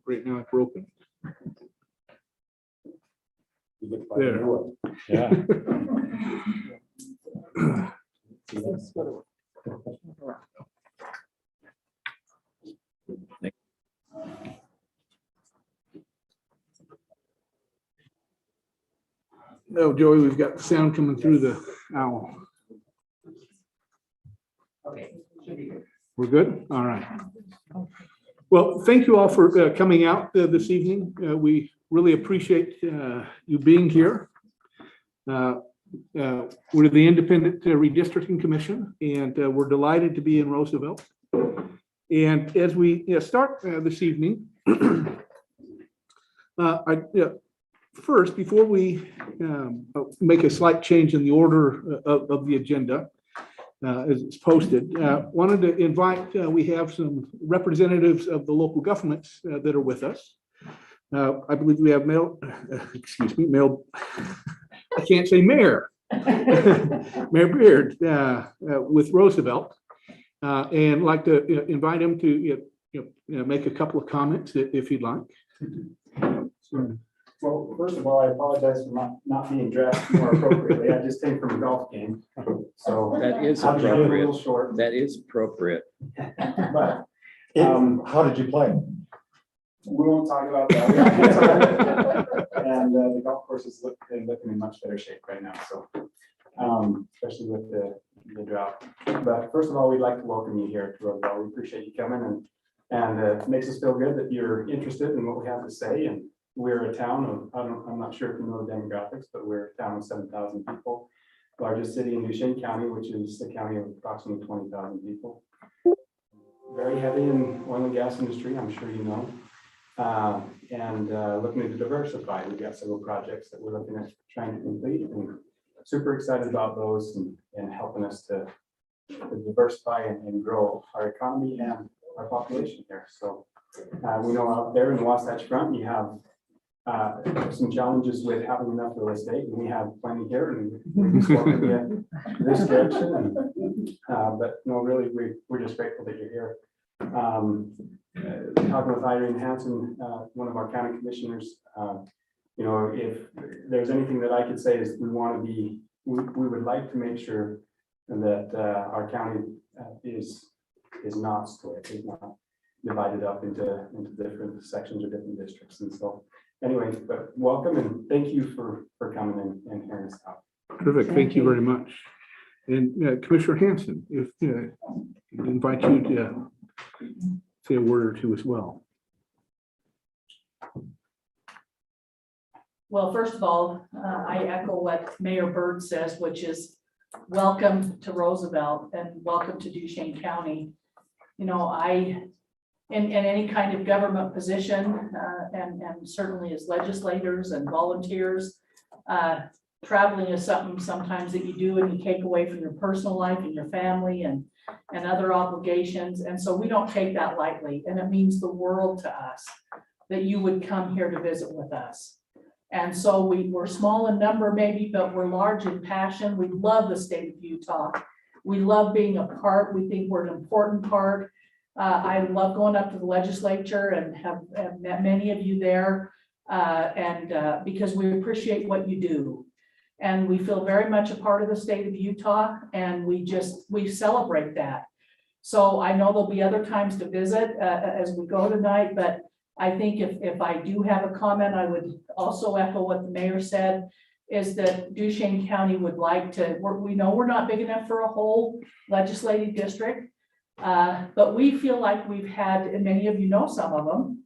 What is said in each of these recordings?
right now it's broken. There. Yeah. No, Joey, we've got sound coming through the owl. Okay, should be good. We're good? All right. Well, thank you all for coming out this evening. We really appreciate you being here. We're the Independent Redistricting Commission, and we're delighted to be in Roosevelt. And as we start this evening, first, before we make a slight change in the order of the agenda, as it's posted, wanted to invite, we have some representatives of the local governments that are with us. I believe we have Mayor, I can't say Mayor, Mayor Beard with Roosevelt, and like to invite him to make a couple of comments if you'd like. Sure. Well, first of all, I apologize for not being dressed more appropriately. I just came from a golf game, so That is I'll be a little appropriate. short. That is appropriate. But How did you play? we won't talk about that. We have good time. And the golf course is looking in much better shape right now. So, especially with the drought. But first of all, we'd like to welcome you here to Roosevelt. We appreciate you coming, and it makes us feel good that you're interested in what we have to say. And we're a town of, I'm not sure if you know the demographics, but we're a town of 7,000 people. Largest city in Duchesne County, which is a county of approximately 20,000 people. Very heavy in oil and gas industry, I'm sure you know. And looking to diversify. We've got several projects that we're looking at trying to complete, and super excited about those and helping us to diversify and grow our economy and our population here. So we know out there in the Wasatch Front, you have some challenges with having enough real estate, and we have plenty here, and we're just welcome you this direction. But no, really, we're just grateful that you're here. Talking with Irene Hansen, one of our county commissioners, if there's anything that I could say is we would like to make sure that our county is not split, is not divided up into different sections or different districts. And so anyway, but welcome and thank you for coming and hearing us out. Terrific. Thank you very much. And Commissioner Hansen, if invite you to say a word or two as well. Well, first of all, I echo what Mayor Byrd says, which is welcome to Roosevelt and welcome to Duchesne County. In any kind of government position, and certainly as legislators and volunteers, traveling is something sometimes that you do and you take away from your personal life and your family and other obligations. And so we don't take that lightly. And it means the world to us that you would come here to visit with us. And so we're small in number maybe, but we're large in passion. We love the state of Utah. We love being a part. We think we're an important part. I love going up to the legislature and have met many of you there, because we appreciate what you do. And we feel very much a part of the state of Utah, and we celebrate that. So I know there'll be other times to visit as we go tonight, but I think if I do have a comment, I would also echo what the mayor said, is that Duchesne County would like to, we know we're not big enough for a whole legislative district, but we feel like we've had, and many of you know some of them,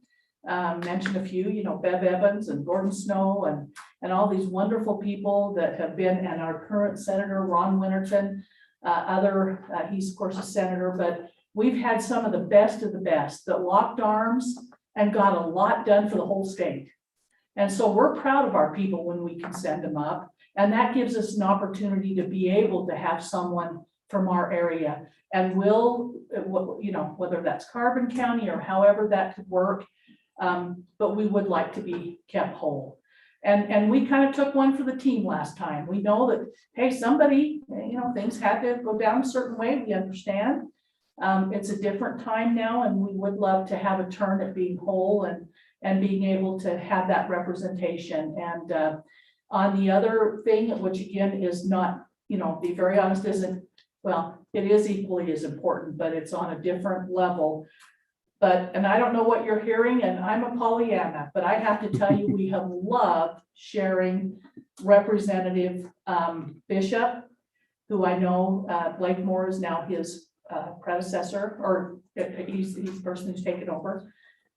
mentioned a few, Bev Evans and Gordon Snow and all these wonderful people that have been, and our current Senator Ron Winterton, he's of course a senator, but we've had some of the best that locked arms and got a lot done for the whole state. And so we're proud of our people when we can send them up, and that gives us an opportunity to be able to have someone from our area. And whether that's Carbon County or however that could work, but we would like to be kept whole. And we kind of took one for the team last time. We know that, hey, somebody, things had to go down a certain way. We understand. It's a different time now, and we would love to have a turn at being whole and being able to have that representation. And on the other thing, which again is not, be very honest, isn't, well, it is equally as important, but it's on a different level. And I don't know what you're hearing, and I'm a Pollyanna, but I have to tell you, we have loved sharing Representative Bishop, who I know Blake Moore is now his predecessor, or he's the person who's taken over.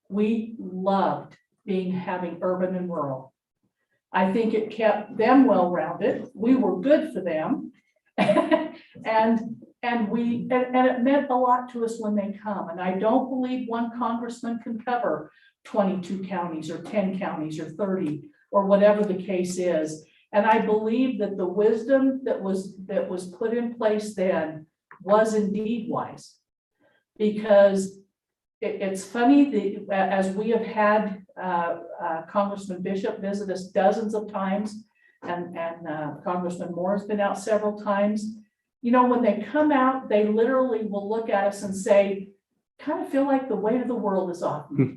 We loved having urban and rural. I think it kept them well-rounded. We were good for them. And it meant a lot to us when they come. And I don't believe one congressman can cover 22 counties or 10 counties or 30 or whatever the case is. And I believe that the wisdom that was put in place then was indeed wise. Because it's funny, as we have had Congressman Bishop visit us dozens of times, and Congressman Moore has been out several times. When they come out, they literally will look at us and say, kind of feel like the weight of the world is off me.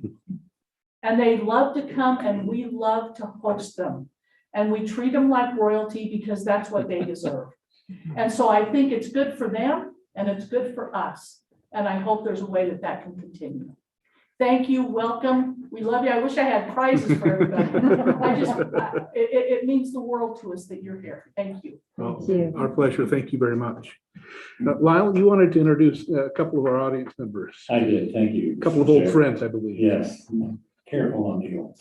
And they love to come, and we love to host them. And we treat them like royalty because that's what they deserve. And so I think it's good for them and it's good for us. And I hope there's a way that can continue. Thank you, welcome. We love you. I wish I had prizes for everybody. It means the world to us that you're here. Thank you. Well, our pleasure. Thank you very much. Lyle, you wanted to introduce a couple of our audience members. I did, thank you. A couple of old friends, I believe. Yes, careful on the old.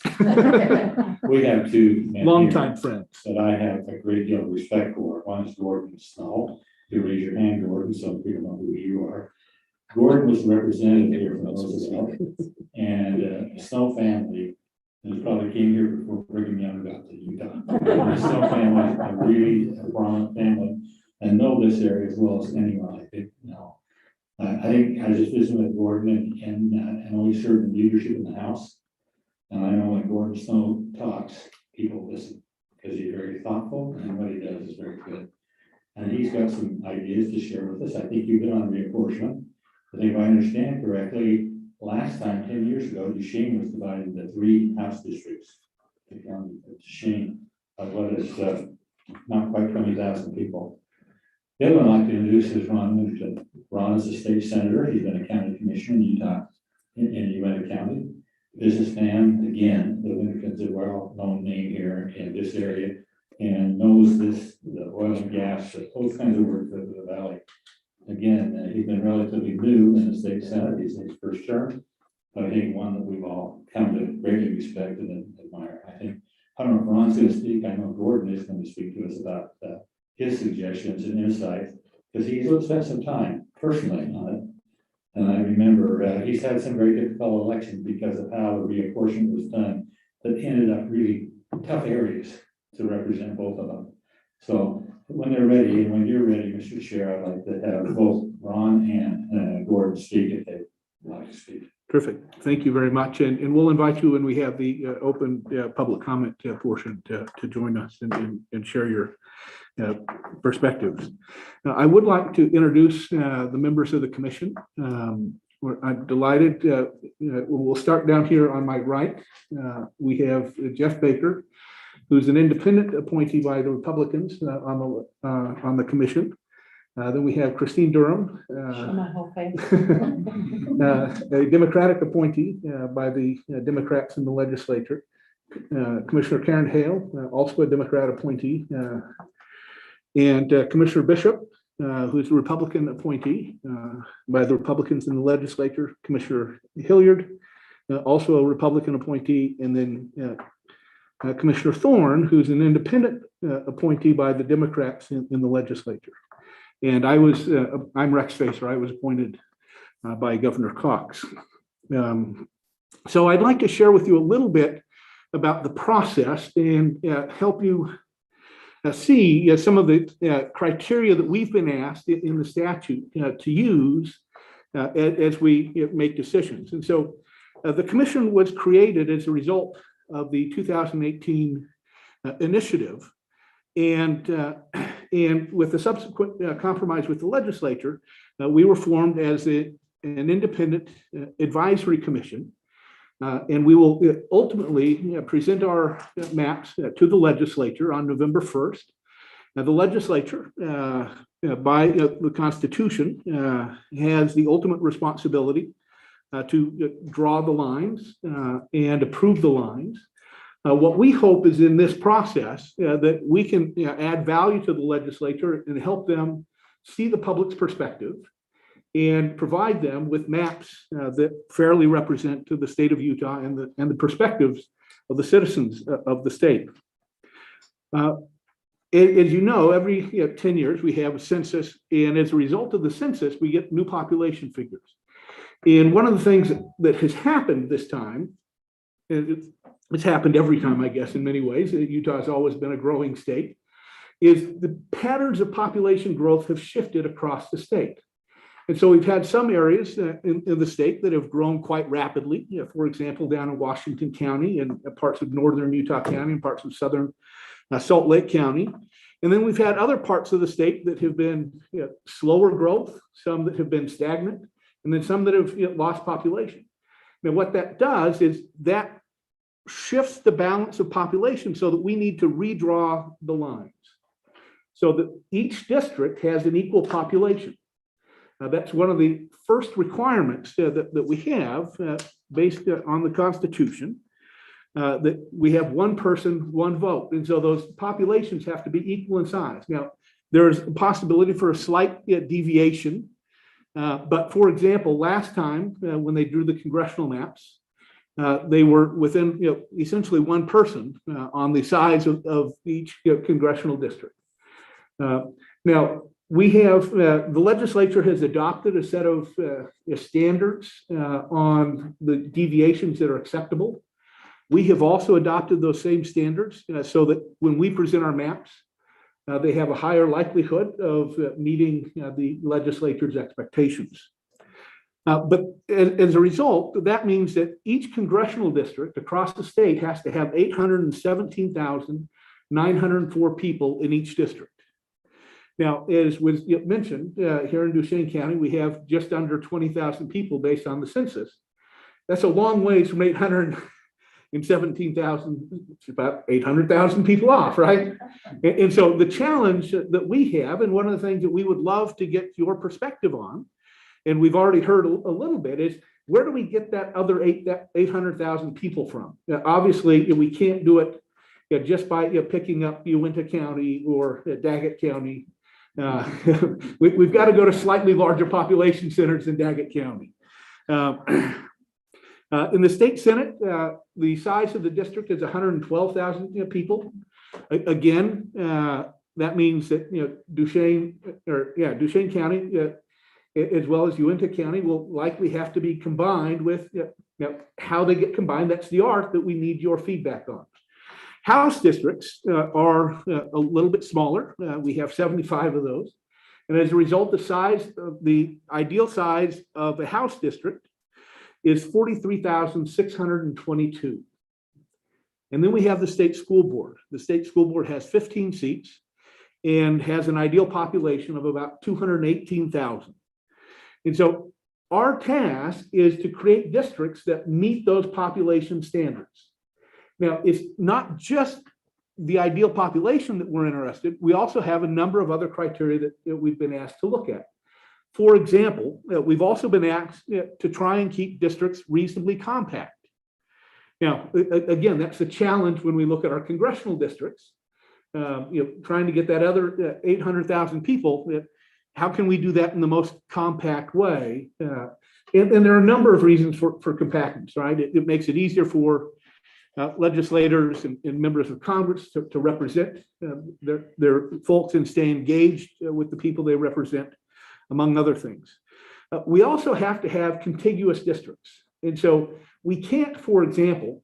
We have two men Longtime here friends. that I have a great deal of respect for. One is Gordon Snow. You raise your hand, Gordon, so people know who you are. Gordon was representative here from Roosevelt, and the Snow family, and probably came here before Brigham Young got to Utah. The Snow family is a really prominent family and know this area as well as anyone I think know. I think I just visited with Gordon and always served in leadership in the House. And I know when Gordon Snow talks, people listen because he's very thoughtful and what he does is very good. And he's got some ideas to share with us. I think you've been on reapportionment. I think if I understand correctly, last time, 10 years ago, Duchesne was divided into 3 House districts. The county of Duchesne, of what is not quite 20,000 people. The other one I'd like to introduce is Ron Winterton. Ron is a state senator. He's been a county commissioner in Utah, in Uinta County. Businessman, again, the Winterton's a well-known name here in this area and knows the oil and gas, those kinds of work for the valley. Again, he's been relatively new in the state senate. He's in his first term, but I think one that we've all come to greatly respect and admire. I don't know if Ron's going to speak. I know Gordon is going to speak to us about his suggestions and insights because he's spent some time personally on it. And I remember he's had some very difficult elections because of how the reapportionment was done that ended up really tough areas to represent both of them. So when they're ready, and when you're ready, Mr. Chair, I'd like to have both Ron and Gordon speak if they'd like to speak. Terrific. Thank you very much. And we'll invite you when we have the open public comment portion to join us and share your perspectives. I would like to introduce the members of the commission. I'm delighted. We'll start down here on my right. We have Jeff Baker, who's an independent appointee by the Republicans on the commission. Then we have Christine Durham, a Democratic appointee by the Democrats in the legislature. Commissioner Karen Hale, also a Democrat appointee, and Commissioner Bishop, who's a Republican appointee by the Republicans in the legislature. Commissioner Hilliard, also a Republican appointee, and then Commissioner Thorne, who's an independent appointee by the Democrats in the legislature. And I'm Rex Facer. I was appointed by Governor Cox. So I'd like to share with you a little bit about the process and help you see some of the criteria that we've been asked in the statute to use as we make decisions. And so the commission was created as a result of the 2018 initiative. And with the subsequent compromise with the legislature, we were formed as an independent advisory commission And we will ultimately present our maps to the legislature on November 1st. Now, the legislature, by the Constitution, has the ultimate responsibility to draw the lines and approve the lines. What we hope is in this process that we can add value to the legislature and help them see the public's perspective and provide them with maps that fairly represent to the state of Utah and the perspectives of the citizens of the state. As you know, every 10 years we have a census, and as a result of the census, we get new population figures. And one of the things that has happened this time, it's happened every time, I guess, in many ways, Utah has always been a growing state, is the patterns of population growth have shifted across the state. And so we've had some areas in the state that have grown quite rapidly. For example, down in Washington County and parts of northern Utah County and parts of southern Salt Lake County. And then we've had other parts of the state that have been slower growth, some that have been stagnant, and then some that have lost population. Now, what that does is that shifts the balance of population so that we need to redraw the lines so that each district has an equal population. That's one of the first requirements that we have based on the Constitution, that we have one person, one vote. And so those populations have to be equal in size. Now, there's a possibility for a slight deviation. But for example, last time when they drew the congressional maps, they were within essentially one person on the size of each congressional district. Now, we have, the legislature has adopted a set of standards on the deviations that are acceptable. We have also adopted those same standards so that when we present our maps, they have a higher likelihood of meeting the legislature's expectations. But as a result, that means that each congressional district across the state has to have 817,904 people in each district. Now, as was mentioned, here in Duchesne County, we have just under 20,000 people based on the census. That's a long ways from 817,000, it's about 800,000 people off, right? And so the challenge that we have, and one of the things that we would love to get your perspective on, and we've already heard a little bit, is where do we get that other 800,000 people from? Now, obviously, we can't do it just by picking up Uinta County or Daggett County. We've got to go to slightly larger population centers than Daggett County. In the state Senate, the size of the district is 112,000 people. Again, that means that Duchesne County, as well as Uinta County, will likely have to be combined with how they get combined. That's the art that we need your feedback on. House districts are a little bit smaller. We have 75 of those. And as a result, the ideal size of a House district is 43,622. And then we have the state school board. The state school board has 15 seats and has an ideal population of about 218,000. And so our task is to create districts that meet those population standards. Now, it's not just the ideal population that we're interested in. We also have a number of other criteria that we've been asked to look at. For example, we've also been asked to try and keep districts reasonably compact. Now, again, that's the challenge when we look at our congressional districts, trying to get that other 800,000 people. How can we do that in the most compact way? And there are a number of reasons for compactness, right? It makes it easier for legislators and members of Congress to represent their folks and stay engaged with the people they represent, among other things. We also have to have contiguous districts. And so we can't, for example,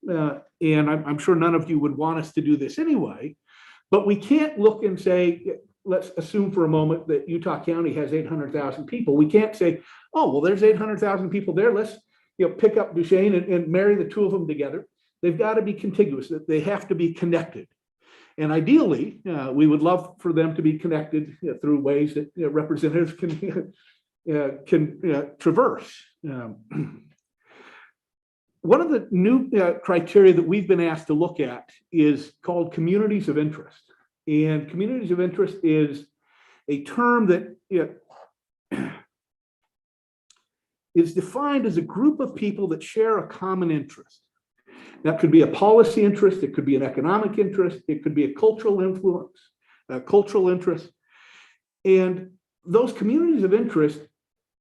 and I'm sure none of you would want us to do this anyway, but we can't look and say, let's assume for a moment that Utah County has 800,000 people. We can't say, oh, well, there's 800,000 people there. Let's pick up Duchesne and marry the two of them together. They've got to be contiguous. They have to be connected. And ideally, we would love for them to be connected through ways that representatives can traverse. one of the new criteria that we've been asked to look at is called communities of interest. And communities of interest is a term that is defined as a group of people that share a common interest. That could be a policy interest, it could be an economic interest, it could be a cultural influence, a cultural interest. And those communities of interest,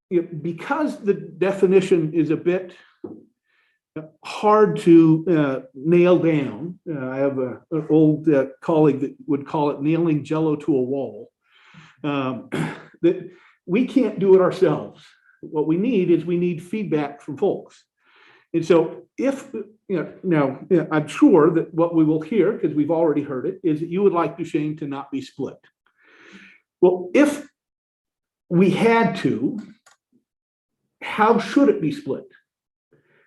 because the definition is a bit hard to nail down, I have an old colleague that would call it nailing Jello to a wall, that we can't do it ourselves. What we need feedback from folks. And so if, I'm sure that what we will hear, because we've already heard it, is that you would like Duchesne to not be split. Well, if we had to, how should it be split?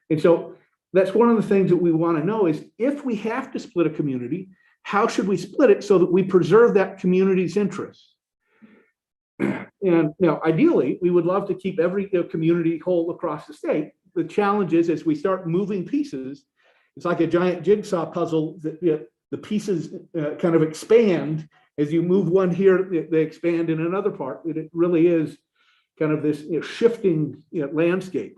And so that's one of the things that we want to know is if we have to split a community, how should we split it so that we preserve that community's interests? And ideally, we would love to keep every community whole across the state. The challenge is as we start moving pieces, it's like a giant jigsaw puzzle that the pieces kind of expand. As you move one here, they expand in another part. It really is kind of this shifting landscape.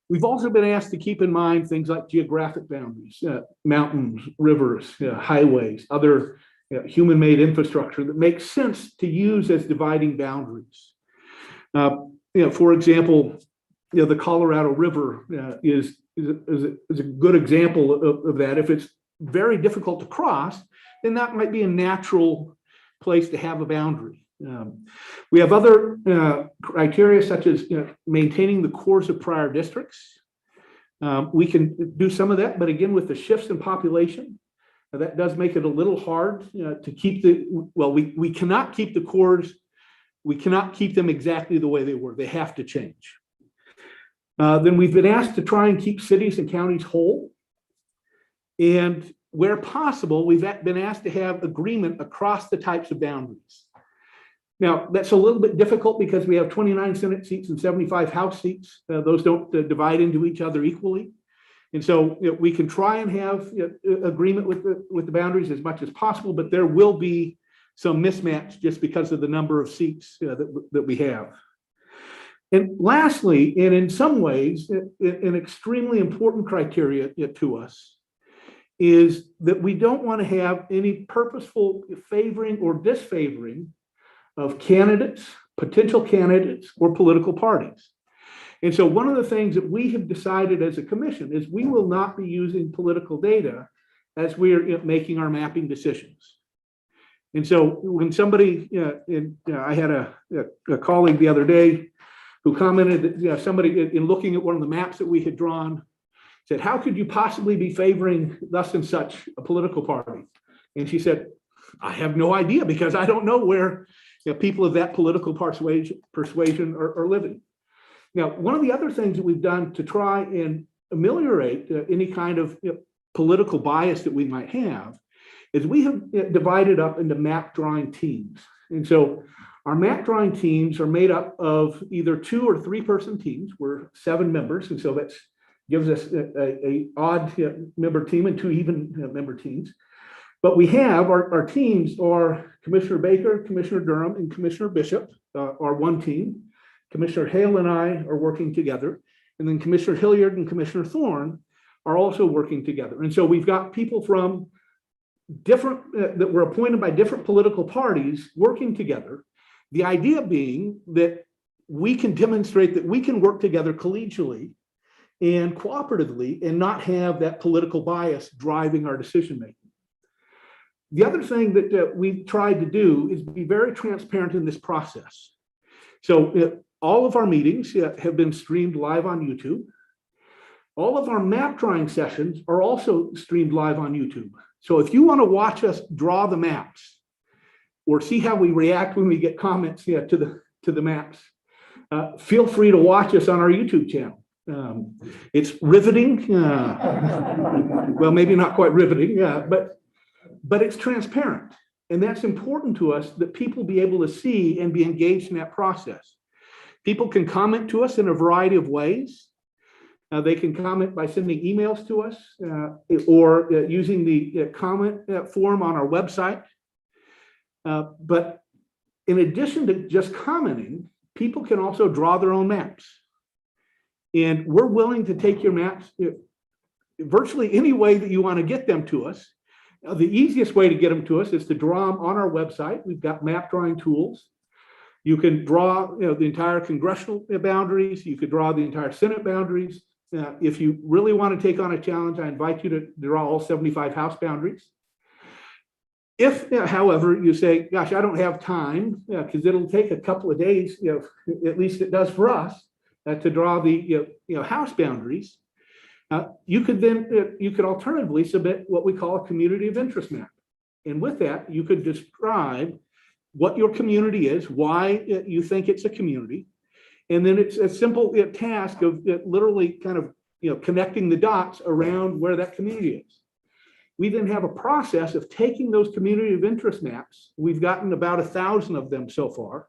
We've also been asked to keep in mind things like geographic boundaries, mountains, rivers, highways, other human-made infrastructure that makes sense to use as dividing boundaries. For example, the Colorado River is a good example of that. If it's very difficult to cross, then that might be a natural place to have a boundary. We have other criteria such as maintaining the cores of prior districts. We can do some of that, but again, with the shifts in population, that does make it a little hard to keep we cannot keep the cores, we cannot keep them exactly the way they were. They have to change. Then we've been asked to try and keep cities and counties whole. And where possible, we've been asked to have agreement across the types of boundaries. Now, that's a little bit difficult because we have 29 Senate seats and 75 House seats. Those don't divide into each other equally. And so we can try and have agreement with the boundaries as much as possible, but there will be some mismatch just because of the number of seats that we have. And lastly, and in some ways, an extremely important criteria to us is that we don't want to have any purposeful favoring or disfavoring of candidates, potential candidates, or political parties. And so one of the things that we have decided as a commission is we will not be using political data as we're making our mapping decisions. And so when somebody, I had a colleague the other day who commented that somebody in looking at one of the maps that we had drawn said, how could you possibly be favoring thus and such a political party? And she said, I have no idea because I don't know where people of that political persuasion are living. Now, one of the other things that we've done to try and ameliorate any kind of political bias that we might have is we have divided up into map drawing teams. And so our map drawing teams are made up of either 2 or 3 person teams. We're 7 members. And so that gives us a odd member team and 2 even member teams. But we have our teams are Commissioner Baker, Commissioner Durham, and Commissioner Bishop are one team. Commissioner Hale and I are working together. And then Commissioner Hilliard and Commissioner Thorne are also working together. And so we've got people from different, that were appointed by different political parties working together. The idea being that we can demonstrate that we can work together collegially and cooperatively and not have that political bias driving our decision making. The other thing that we've tried to do is be very transparent in this process. So all of our meetings have been streamed live on YouTube. All of our map drawing sessions are also streamed live on YouTube. So if you want to watch us draw the maps or see how we react when we get comments to the maps, feel free to watch us on our YouTube channel. It's riveting. Well, maybe not quite riveting, but it's transparent. And that's important to us that people be able to see and be engaged in that process. People can comment to us in a variety of ways. They can comment by sending emails to us or using the comment form on our website. But in addition to just commenting, people can also draw their own maps. And we're willing to take your maps virtually any way that you want to get them to us. The easiest way to get them to us is to draw them on our website. We've got map drawing tools. You can draw the entire congressional boundaries. You could draw the entire Senate boundaries. If you really want to take on a challenge, I invite you to draw all 75 House boundaries. If, however, you say, gosh, I don't have time, because it'll take a couple of days, at least it does for us, to draw the House boundaries, you could alternatively submit what we call a community of interest map. And with that, you could describe what your community is, why you think it's a community. And then it's a simple task of literally kind of connecting the dots around where that community is. We then have a process of taking those community of interest maps. We've gotten about 1,000 of them so far.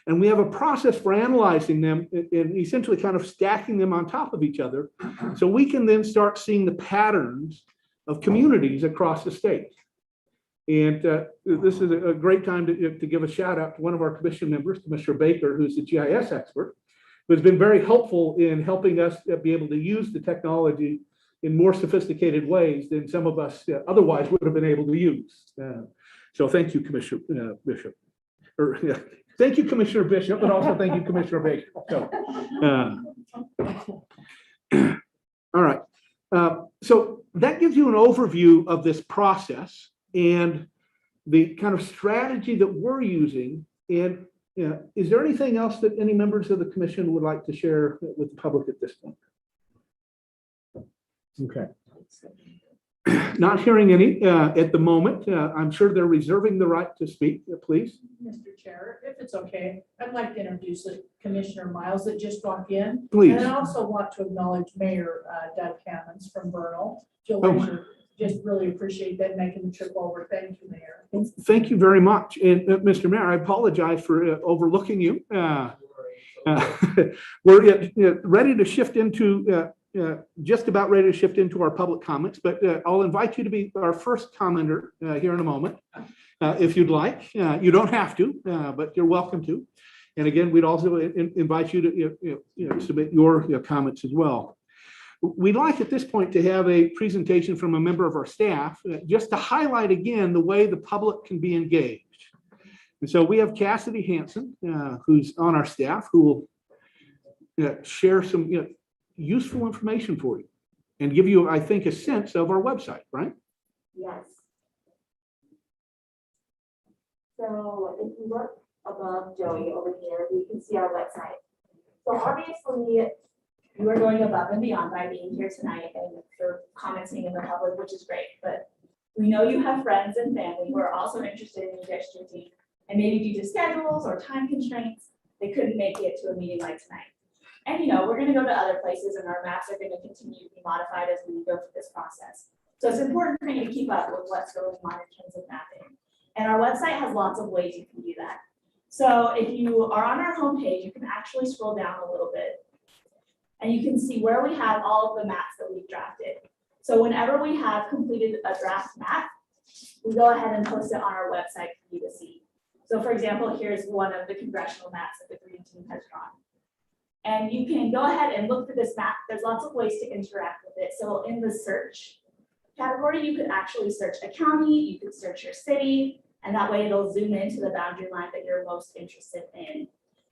And we have a process for analyzing them and essentially kind of stacking them on top of each other. So we can then start seeing the patterns of communities across the state. And this is a great time to give a shout out to one of our commission members, Commissioner Baker, who's the GIS expert, who has been very helpful in helping us be able to use the technology in more sophisticated ways than some of us otherwise would have been able to use. So thank you, Commissioner Bishop. Thank you, Commissioner Bishop, but also thank you, Commissioner Baker. So, all right. So that gives you an overview of this process and the kind of strategy that we're using. And is there anything else that any members of the commission would like to share with the public at this point? Okay. Not hearing any at the moment. I'm sure they're reserving the right to speak. Please. Mr. Chair, if it's okay, I'd like to introduce Commissioner Miles that just walked in. Please. And I also want to acknowledge Mayor Doug Cammons from Vernal. Just really appreciate that making the trip over. Thank you, Mayor. Thank you very much. And Mr. Mayor, I apologize for overlooking you. We're ready to shift into just about ready to shift into our public comments, but I'll invite you to be our first commenter here in a moment, if you'd like. You don't have to, but you're welcome to. And again, we'd also invite you to submit your comments as well. We'd like at this point to have a presentation from a member of our staff, just to highlight again the way the public can be engaged. And so we have Cassidy Hansen, who's on our staff, who will share some useful information for you and give you, I think, a sense of our website, right? Yes. So if you look above Joey over here, you can see our website. So obviously, you are going above and beyond by being here tonight and for commenting in the public, which is great. But we know you have friends and family who are also interested in redistricting, and maybe due to schedules or time constraints, they couldn't make it to a meeting like tonight. And we're going to go to other places, and our maps are going to continue to be modified as we go through this process. So it's important for you to keep up with what's going on in terms of mapping. And our website has lots of ways you can do that. So if you are on our homepage, you can actually scroll down a little bit, and you can see where we have all of the maps that we've drafted. So whenever we have completed a draft map, we go ahead and post it on our website for you to see. So for example, here's one of the congressional maps that the Green Team has drawn. And you can go ahead and look through this map. There's lots of ways to interact with it. So in the search category, you could actually search a county, you could search your city, and that way it'll zoom into the boundary line that you're most interested in.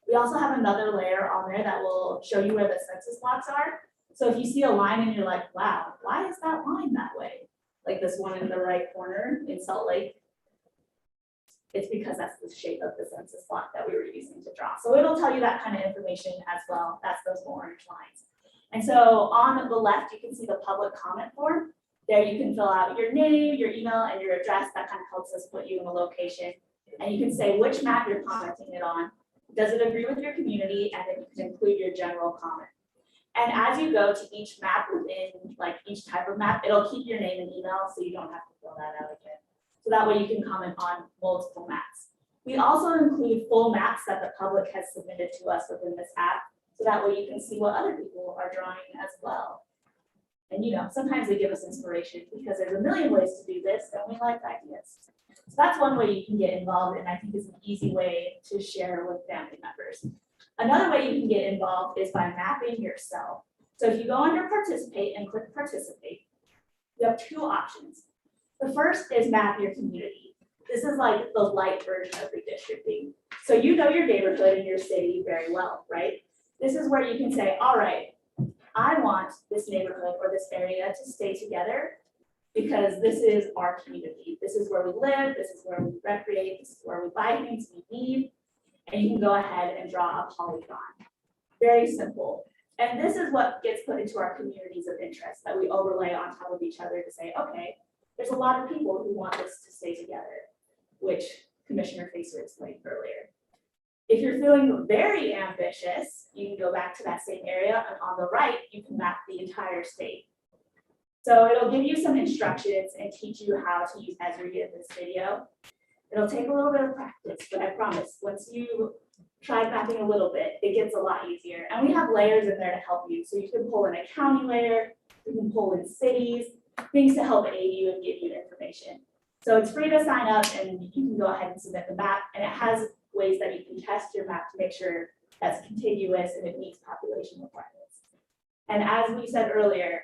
We also have another layer on there that will show you where the census blocks are. So if you see a line and you're like, wow, why is that line that way? Like this one in the right corner in Salt Lake. It's because that's the shape of the census block that we were using to draw. So it'll tell you that kind of information as well. That's those orange lines. And so on the left, you can see the public comment form. There you can fill out your name, your email, and your address. That kind of helps us put you in a location. And you can say which map you're commenting it on. Does it agree with your community? And then you can include your general comment. And as you go to each map within like each type of map, it'll keep your name and email so you don't have to fill that out again. So that way you can comment on multiple maps. We also include full maps that the public has submitted to us within this app. So that way you can see what other people are drawing as well. And sometimes they give us inspiration because there's a million ways to do this and we like ideas. So that's one way you can get involved, and I think is an easy way to share with family members. Another way you can get involved is by mapping yourself. So if you go under participate and click participate, you have two options. The first is map your community. This is like the light version of redistricting. So you know your neighborhood and your city very well, right? This is where you can say, all right, I want this neighborhood or this area to stay together because this is our community. This is where we live, this is where we recreate, this is where we buy things we need. And you can go ahead and draw a polygon. Very simple. And this is what gets put into our communities of interest that we overlay on top of each other to say, okay, there's a lot of people who want this to stay together, which Commissioner Facer explained earlier. If you're feeling very ambitious, you can go back to that same area, and on the right, you can map the entire state. So it'll give you some instructions and teach you how to use Esri in this video. It'll take a little bit of practice, but I promise, once you try mapping a little bit, it gets a lot easier. And we have layers in there to help you. So you can pull in a county layer, you can pull in cities, things to help aid you and give you information. So it's free to sign up and you can go ahead and submit the map, and it has ways that you can test your map to make sure that's contiguous and it meets population requirements. And as we said earlier,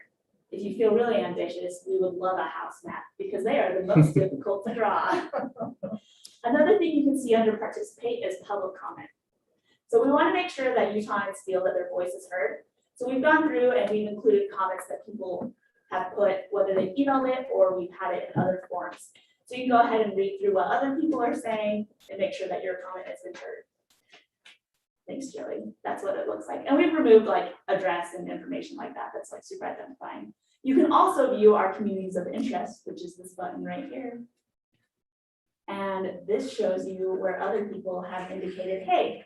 if you feel really ambitious, we would love a house map because they are the most difficult to draw. Another thing you can see under participate is public comment. So we want to make sure that Utahns feel that their voice is heard. So we've gone through and we've included comments that people have put, whether they emailed it or we've had it in other forms. So you can go ahead and read through what other people are saying and make sure that your comment has been heard. Thanks, Joey. That's what it looks like. And we've removed like address and information like that. That's like super identifying. You can also view our communities of interest, which is this button right here. And this shows you where other people have indicated, hey,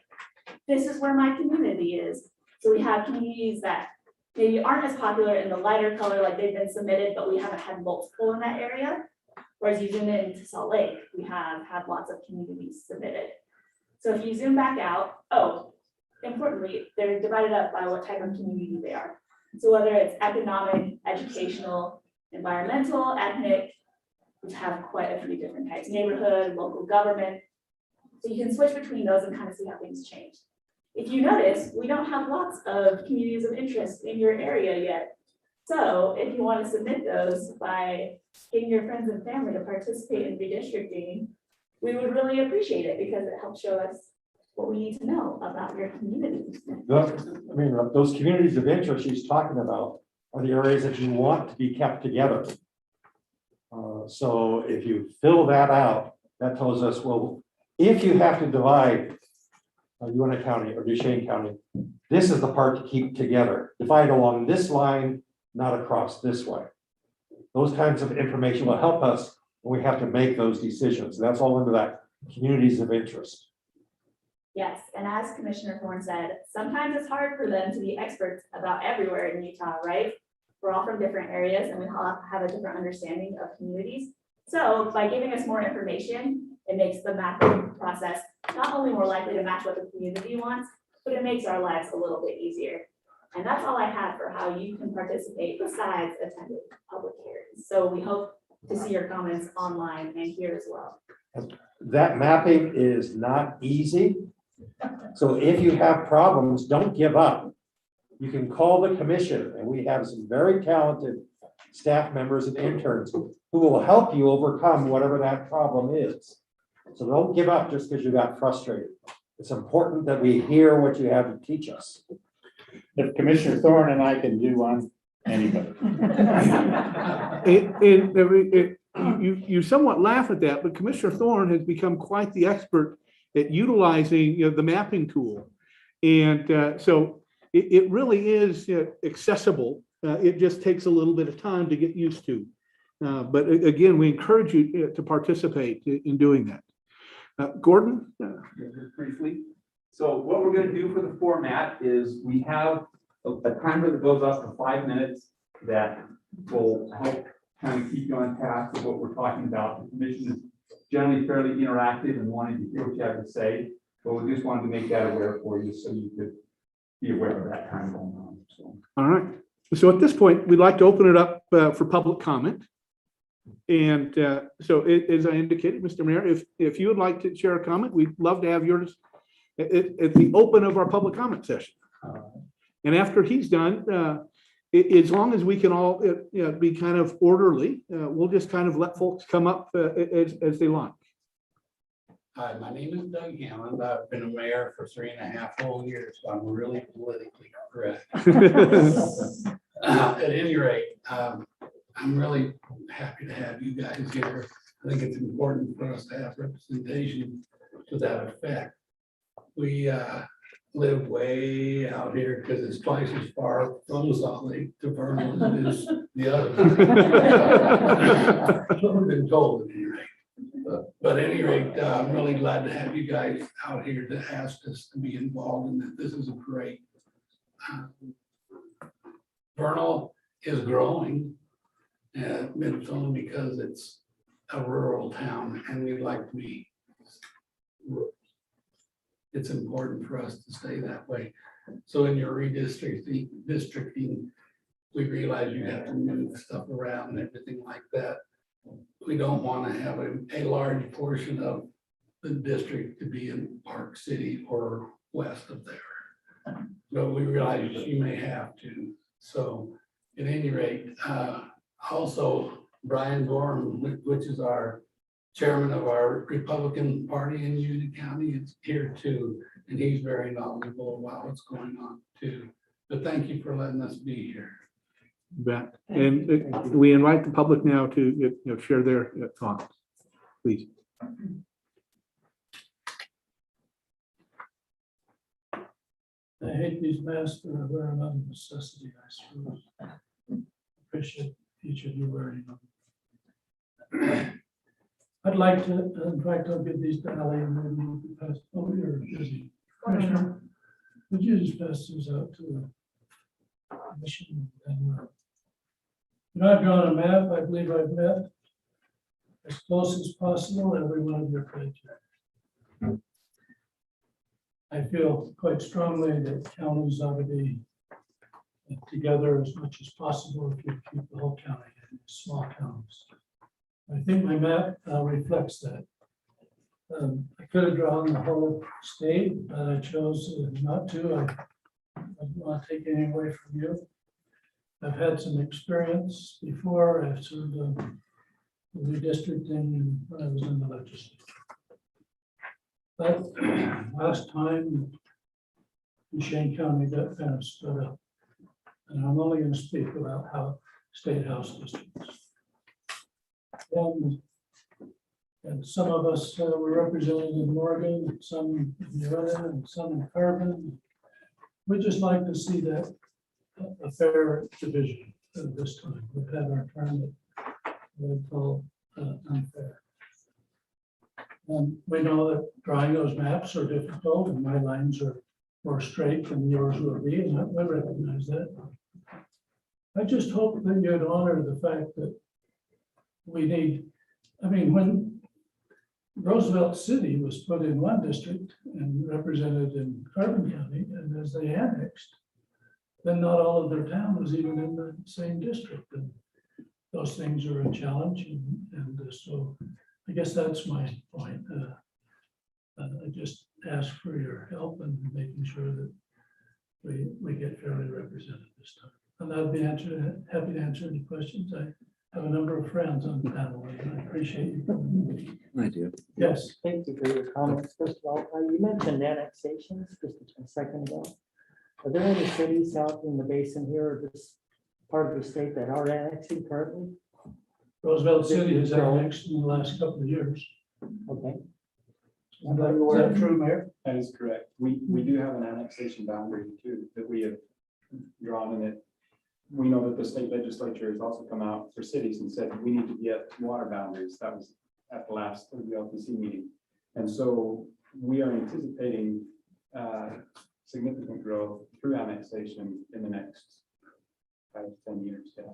this is where my community is. So we have communities that maybe aren't as popular in the lighter color, like they've been submitted, but we haven't had multiple in that area. Whereas you zoom in to Salt Lake, we have had lots of communities submitted. So if you zoom back out, importantly, they're divided up by what type of community they are. So whether it's economic, educational, environmental, ethnic, we have quite a few different types, neighborhood, local government. So you can switch between those and kind of see how things change. If you notice, we don't have lots of communities of interest in your area yet. So if you want to submit those by getting your friends and family to participate in redistricting, we would really appreciate it because it helps show us what we need to know about your community. Those communities of interest she's talking about are the areas that you want to be kept together. So if you fill that out, that tells us, well, if you have to divide Uinta County or Duchesne County, this is the part to keep together. Divide along this line, not across this way. Those kinds of information will help us when we have to make those decisions. That's all under that communities of interest. Yes, and as Commissioner Thorne said, sometimes it's hard for them to be experts about everywhere in Utah, right? We're all from different areas and we all have a different understanding of communities. So by giving us more information, it makes the mapping process not only more likely to match what the community wants, but it makes our lives a little bit easier. And that's all I have for how you can participate besides attending public hearings. So we hope to see your comments online and here as well. That mapping is not easy. So if you have problems, don't give up. You can call the commission, and we have some very talented staff members and interns who will help you overcome whatever that problem is. So don't give up just because you got frustrated. It's important that we hear what you have to teach us. If Commissioner Thorne and I can do one, anybody. You somewhat laugh at that, but Commissioner Thorne has become quite the expert at utilizing the mapping tool. And so it really is accessible. It just takes a little bit of time to get used to. But again, we encourage you to participate in doing that. Gordon? Just briefly. So what we're going to do for the format is we have a timer that goes up to 5 minutes that will help kind of keep you on task of what we're talking about. The commission is generally fairly interactive and wanting to hear what you have to say, but we just wanted to make that aware for you so you could be aware of that kind of going on, so. All right. So at this point, we'd like to open it up for public comment. And so as I indicated, Mr. Mayor, if you would like to share a comment, we'd love to have yours at the open of our public comment session. And after he's done, as long as we can all be kind of orderly, we'll just kind of let folks come up as they like. Hi, my name is Doug Hammond. I've been a mayor for 3.5 whole years, so I'm really politically correct. At any rate, I'm really happy to have you guys here. I think it's important for us to have representation to that effect. We live way out here because it's twice as far from Salt Lake to Vernon as it is the other. That's what we've been told at any rate. But at any rate, I'm really glad to have you guys out here to ask us to be involved in that. This is a great. Vernal is growing, but it's only because it's a rural town and we'd like to be rural. It's important for us to stay that way. So in your redistricting, we realize you have to move stuff around and everything like that. We don't want to have a large portion of the district to be in Park City or west of there. But we realize you may have to. So at any rate, also Brian Gorham, which is our chairman of our Republican Party in Union County, is here too. And he's very knowledgeable about what's going on too. But thank you for letting us be here. Bet. And we invite the public now to share their thoughts, please. I hate these masks, but I wear them out of necessity, I suppose. Appreciate each of you wearing them. I'd like to, in fact, I'll give these to Ali and then you can pass. Oh, you're busy. Commissioner, would you just pass these out to the commission? And, I've drawn a map. I believe I've met as close as possible every one of your criteria. I feel quite strongly that counties ought to be together as much as possible if you keep the whole county in small counties. I think my map reflects that. I could have drawn the whole state, but I chose not to. I don't want to take any away from you. I've had some experience before. I've served redistricting when I was in the legislature. But last time, Shane County got kind of split up. And I'm only going to speak about how state house districts. And some of us were represented in Morgan, some in Nevada, and some in Carbon. We just like to see that a fair division at this time. We've had our turn that we call unfair. We know that drawing those maps are difficult, and my lines are more straight than yours will be, and I recognize that. I just hope that you'd honor the fact that we need, I mean, when Roosevelt City was put in one district and represented in Carbon County, and as they annexed, then not all of their town was even in the same district. And those things are a challenge, and so I guess that's my point. I just ask for your help in making sure that we get fairly represented this time. And I'd be happy to answer any questions. I have a number of friends on the panel, and I appreciate you coming. I do. Yes. Thank you for your comments. First of all, you mentioned annexations just a second ago. Are there any cities out in the basin here or this part of the state that are annexing currently? Roosevelt City has annexed in the last couple of years. Okay. Is that true, Mayor? That is correct. We do have an annexation boundary too that we have drawn in it. We know that the state legislature has also come out for cities and said we need to get water boundaries. That was at the last of the LPC meeting. And so we are anticipating significant growth through annexation in the next 5 to 10 years. Yes.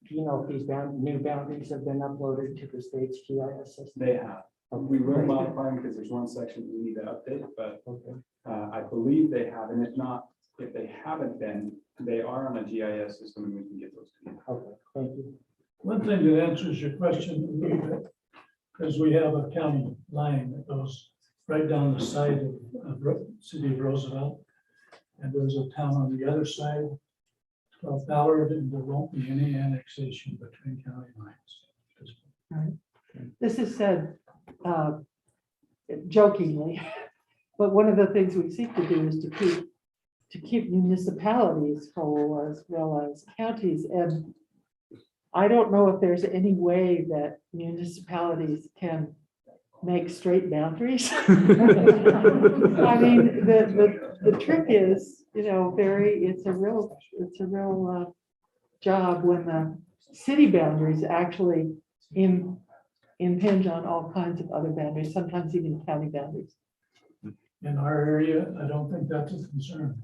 Do you know if these new boundaries have been uploaded to the state's GIS system? They have. We will modify them because there's one section we need to update, but Okay. I believe they have, and if not, if they haven't been, they are on a GIS system and we can get those to you. Okay, thank you. One thing that answers your question a little bit, because we have a county line that goes right down the side of city of Roosevelt. And there's a town on the other side, called Ballard, and there won't be any annexation between county lines. This is said jokingly, but one of the things we seek to do is to keep municipalities whole as well as counties. And I don't know if there's any way that municipalities can make straight boundaries. I mean, the trick is, it's a real job when the city boundaries actually impinge on all kinds of other boundaries, sometimes even county boundaries. In our area, I don't think that's a concern.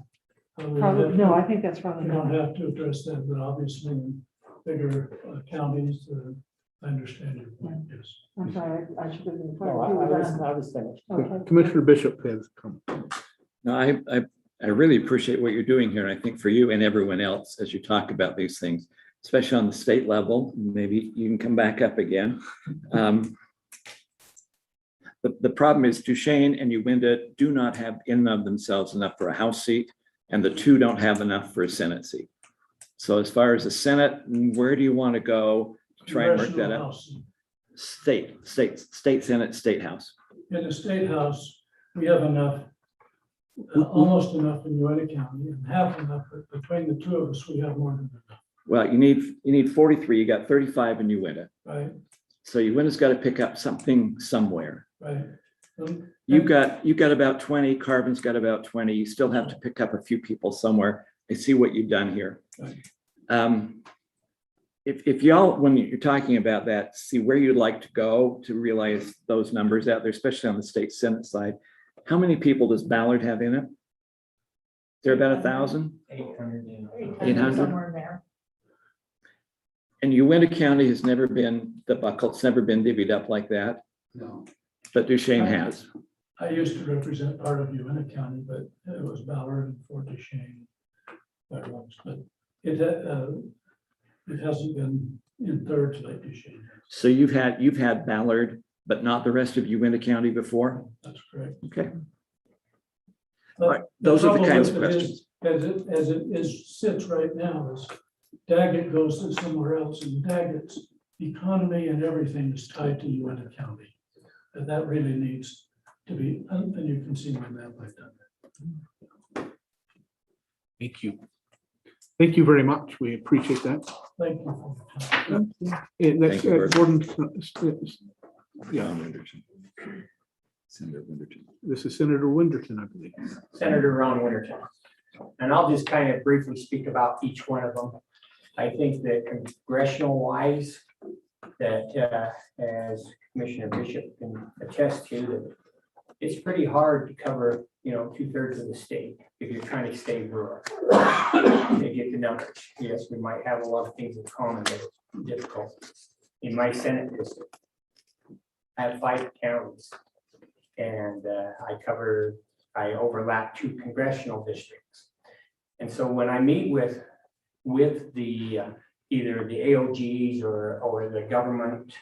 Probably, no, I think that's probably We don't not. have to address that, but obviously in bigger counties, I understand your point, yes. I'm sorry, I should have been. No, I was finished. Okay. Commissioner Bishop has come. No, I really appreciate what you're doing here. And I think for you and everyone else, as you talk about these things, especially on the state level, maybe you can come back up again. The problem is Duchesne and Uinta do not have in and of themselves enough for a House seat, and the two don't have enough for a Senate seat. So as far as the Senate, where do you want to go to try and work that Congressional out? House. State Senate, State House. In the state house, we have enough, almost enough in Uinta County and half enough, but between the two of us, we have more than enough, Well, you need 43, you got 35 in Uinta. right? So Uinta's got to pick up something somewhere. Right. You've got about 20, Carbon's got about 20. You still have to pick up a few people somewhere. I see what you've done here. Right. If y'all, when you're talking about that, see where you'd like to go to realize those numbers out there, especially on the state Senate side. How many people does Ballard have in it? They're about 1,000? 800? Somewhere in there. And Uinta County has never been the buckle. It's never been divvied up like that, No, but Duchesne has. I used to represent part of Uinta County, but it was Ballard and Fort Duchesne. That was, but it hasn't been in thirds like Duchesne. So you've had Ballard, but not the rest of Uinta County before? That's correct. Okay. But All right, those are the trouble kinds of with it is, questions. As it is sits right now is Daggett goes to somewhere else and Daggett's economy and everything is tied to Uinta County. And that really needs to be, and you can see my map I've done that. Thank you. Thank you very much. We appreciate that. Thank you for your time. And that's Thank you, Bert. Gordon. Yeah, Senator Winterton. this is Senator Winterton, I believe. Senator Ron Winterton. And I'll just kind of briefly speak about each one of them. I think that congressional wise, that as Commissioner Bishop can attest to, that it's pretty hard to cover, 2/3 of the state if you're trying to stay rural. To get the numbers. Yes, we might have a lot of things in common, but it's difficult. In my Senate district, I have 5 counties. And I overlap 2 congressional districts. And so when I meet with the either the AOGs or the government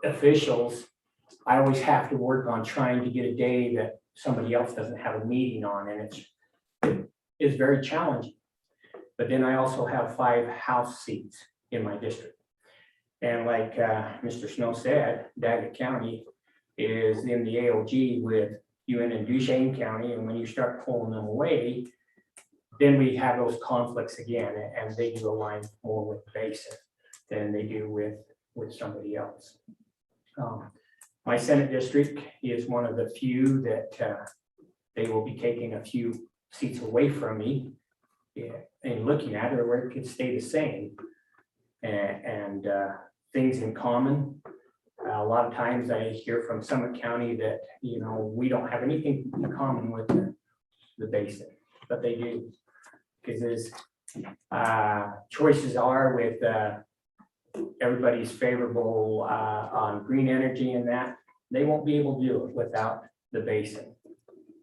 officials, I always have to work on trying to get a day that somebody else doesn't have a meeting on, and it is very challenging. But then I also have 5 House seats in my district. And like Mr. Snow said, Daggett County is in the AOG with Uinta and Duchesne County, and when you start pulling them away, then we have those conflicts again, and they do align more with the basin than they do with somebody else. My Senate district is one of the few that they will be taking a few seats away from me, and looking at it, where it could stay the same. And things in common. A lot of times I hear from Summit County that, we don't have anything in common with the basin, but they do. Because there's choices are with everybody's favorable on green energy and that, they won't be able to do it without the basin.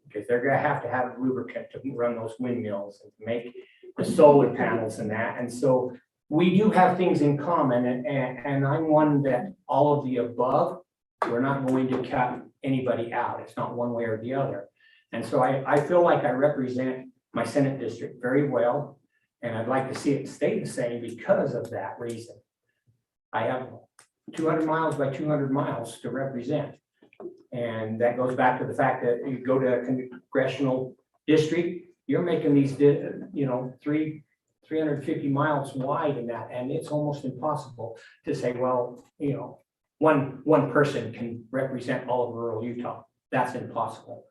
because they're gonna have to have lubricant to run those windmills and to make the solar panels and that. And so we do have things in common, and I'm one that all of the above, we're not going to cut anybody out. It's not one way or the other. And so I feel like I represent my Senate district very well, and I'd like to see it stay the same because of that reason. I have 200 miles by 200 miles to represent. And that goes back to the fact that you go to a congressional district, you're making these, 350 miles wide in that, and it's almost impossible to say, well, one person can represent all of rural Utah. That's impossible.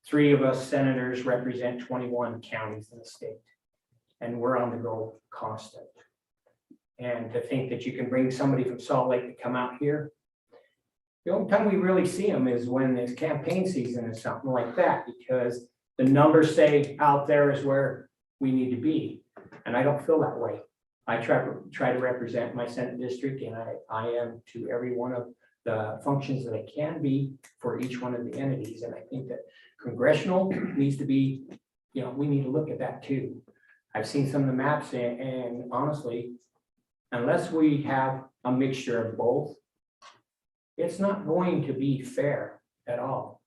Three of us senators represent 21 counties in the state, and we're on the go constant. And to think that you can bring somebody from Salt Lake to come out here, the only time we really see them is when it's campaign season or something like that, because the numbers say out there is where we need to be. And I don't feel that way. I try to represent my Senate district, and I am to every one of the functions that I can be for each one of the entities. And I think that congressional needs to be, we need to look at that too. I've seen some of the maps, and honestly, unless we have a mixture of both, it's not going to be fair at all.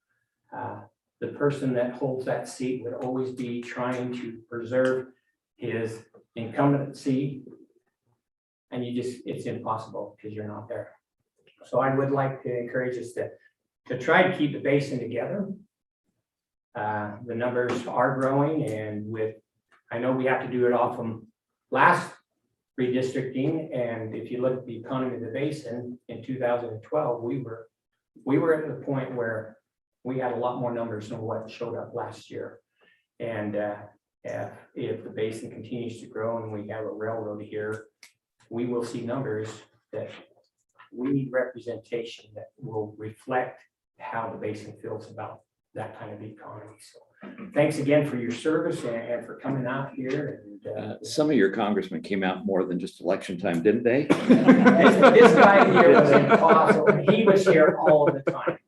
The person that holds that seat would always be trying to preserve his incumbency, and it's impossible because you're not there. So I would like to encourage us to try to keep the basin together. The numbers are growing, and I know we have to do it off from last redistricting, and if you look at the economy of the basin in 2012, we were at the point where we had a lot more numbers than what showed up last year. And if the basin continues to grow and we have a railroad here, we will see numbers that we need representation that will reflect how the basin feels about that kind of economy. So thanks again for your service and for coming out here. And Some of your congressmen came out more than just election time, didn't they? this guy here was impossible. He was here all of the time.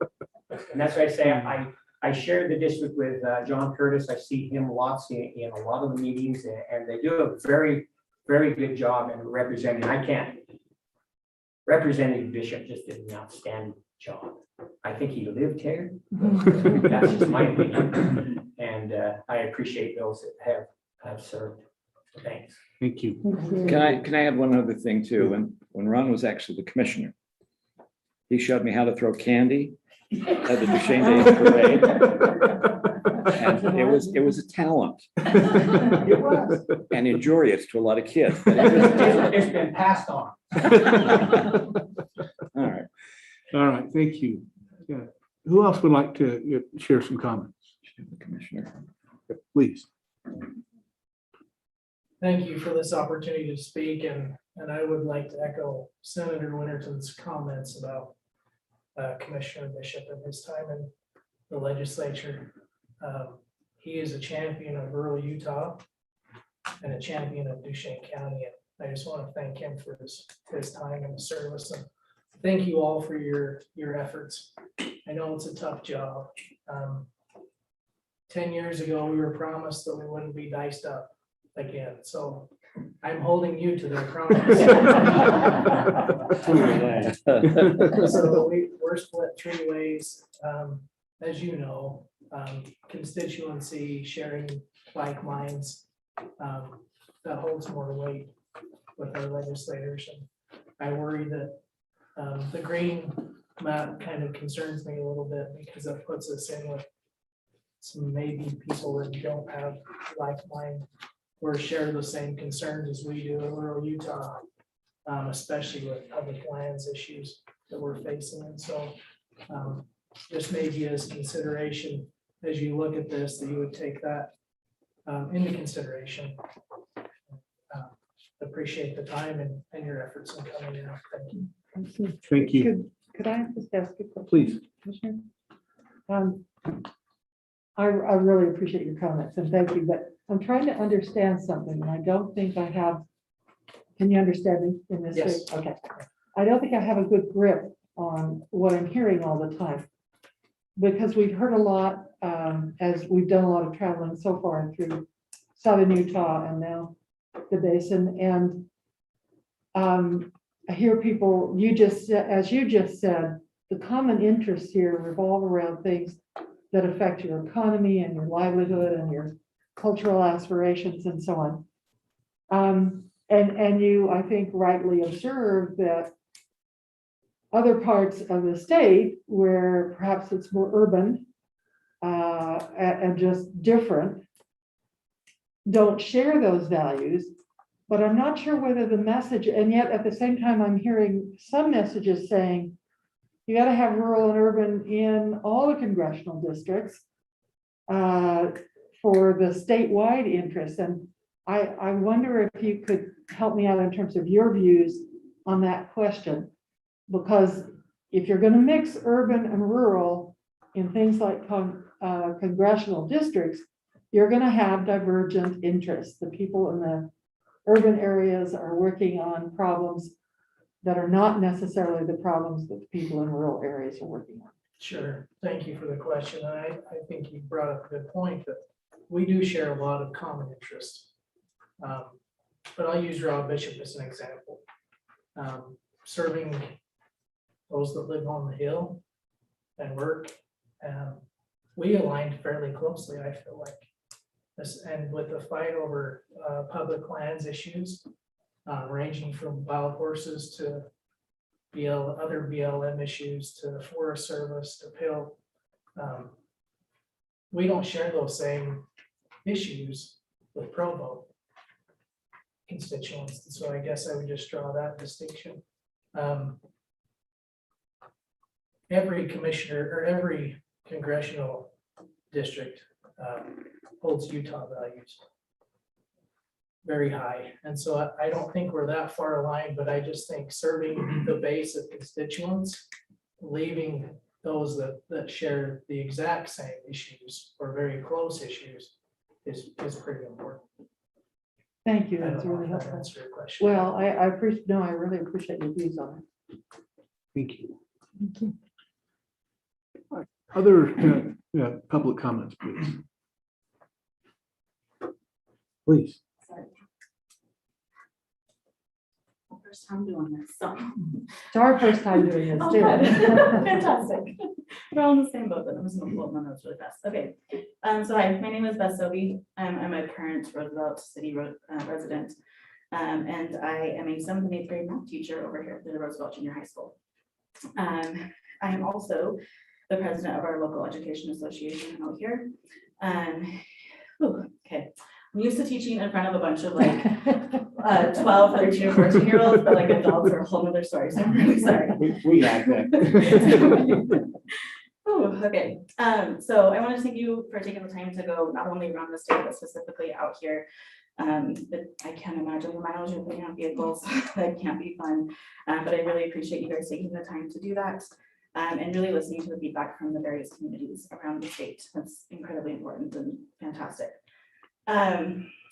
And that's why I say I shared the district with John Curtis. I see him lots in a lot of the meetings, and they do a very, very good job in representing. Representative Bishop just did an outstanding job. I think he lived here. That's just my opinion. And I appreciate those that have served. Thanks. Thank you. Can I add one other thing too? When Ron was actually the commissioner, he showed me how to throw candy at the Duchesne Days Parade. And it was a talent. It was. And injurious to a lot of kids. It's been passed on. All right. All right, thank you. Yeah. Who else would like to share some comments? Commissioner. Please. Thank you for this opportunity to speak, and I would like to echo Senator Winterton's comments about Commissioner Bishop and his time in the legislature. He is a champion of rural Utah and a champion of Duchesne County, and I just want to thank him for his time and his service. And thank you all for your efforts. I know it's a tough job. 10 years ago, we were promised that we wouldn't be diced up again. So I'm holding you to their promise. So we're split three ways. As you know, constituency sharing like minds, that holds more weight with our legislators. And I worry that the green map kind of concerns me a little bit, because it puts us in with some maybe people that don't have like mind or share the same concerns as we do in rural Utah, especially with public lands issues that we're facing. And so this may be as consideration as you look at this, that you would take that into consideration. Appreciate the time and your efforts in coming out. Thank you. Thank you. Could I just ask a question? Please. Commissioner? I really appreciate your comments and thank you, but I'm trying to understand something and I don't think I have. Can you understand me in this? Yes. Way? Okay. I don't think I have a good grip on what I'm hearing all the time, because we've heard a lot as we've done a lot of traveling so far through southern Utah and now the basin. And I hear people, as you just said, the common interests here revolve around things that affect your economy and your livelihood and your cultural aspirations and so on. And you, I think, rightly observed that other parts of the state where perhaps it's more urban and just different don't share those values. But I'm not sure whether the message, and yet at the same time, I'm hearing some messages saying you got to have rural and urban in all the congressional districts for the statewide interests. And I wonder if you could help me out in terms of your views on that question, because if you're going to mix urban and rural in things like congressional districts, you're going to have divergent interests. The people in the urban areas are working on problems that are not necessarily the problems that the people in rural areas are working on. Sure, thank you for the question. I think you brought up a good point that we do share a lot of common interests. But I'll use Rob Bishop as an example. Serving those that live on the hill and work, we aligned fairly closely, I feel like. And with the fight over public lands issues, ranging from wild horses to other BLM issues to Forest Service to PIL, we don't share those same issues with Provo constituents. So I guess I would just draw that distinction. Every commissioner or every congressional district holds Utah values very high. And so I don't think we're that far aligned, but I just think serving the base of constituents, leaving those that share the exact same issues or very close issues is pretty important. Thank you. I That's don't know really if that helpful. answered your question. Well, I appreciate, no, I really appreciate your views on it. Thank you. All right. Other public comments, please. Please. Sorry. First time doing this, so. It's our first time doing this Oh, too. good. Fantastic. We're all in the same boat, but I'm just gonna pull up my notes really fast. Okay. So hi, my name is Beth Sobey. I'm a current Roosevelt City resident. And I am a 7th and 8th grade math teacher over here at the Roosevelt Junior High School. I am also the president of our local education association out here. Okay. I'm used to teaching in front of a bunch of like 12, 13, or 14-year-olds, but like adults are a whole nother story. So I'm really sorry. We got that. Oh, okay. So I want to thank you for taking the time to go not only around the state, but specifically out here. But I can't imagine the miles you're putting on vehicles. That can't be fun. But I really appreciate you guys taking the time to do that. And really listening to the feedback from the various communities around the state. That's incredibly important and fantastic.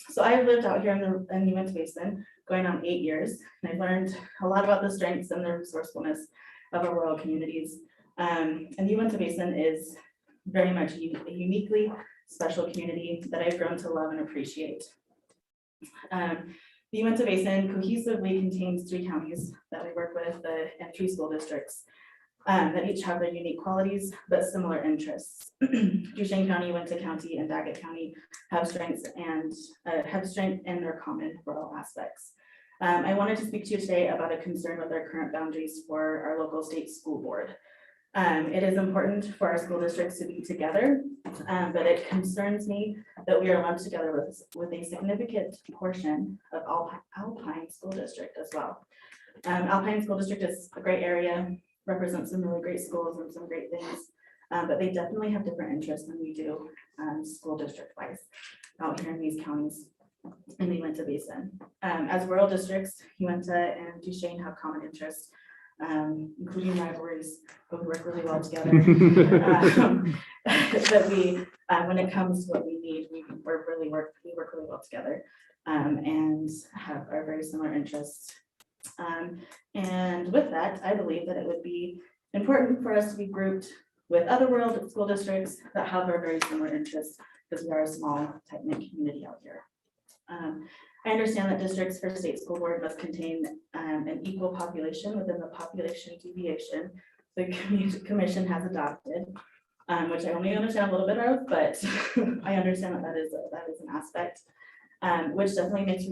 So I've lived out here in the Uinta Basin going on 8 years, and I've learned a lot about the strengths and the resourcefulness of our rural communities. And the Uinta Basin is very much a uniquely special community that I've grown to love and appreciate. The Uinta Basin cohesively contains 3 counties that we work with and 3 school districts that each have their unique qualities but similar interests. Duchesne County, Uinta County, and Daggett County have strengths and strength in their common rural aspects. I wanted to speak to you today about a concern with our current boundaries for our local state school board. It is important for our school districts to be together, but it concerns me that we are lumped together with a significant portion of Alpine School District as well. Alpine School District is a great area, represents some really great schools and some great things, but they definitely have different interests than we do school district wise out here in these counties in the Uinta Basin. As rural districts, Uinta and Duchesne have common interests, including rivalries, but we work really well together. But we, when it comes to what we need, we work really well together and are very similar interests. And with that, I believe that it would be important for us to be grouped with other rural school districts that have a very similar interests, because we are a small, tight-knit community out here. I understand that districts for state school board must contain an equal population within the population deviation the commission has adopted, which I only understand a little bit of, but I understand that that is an aspect, which definitely makes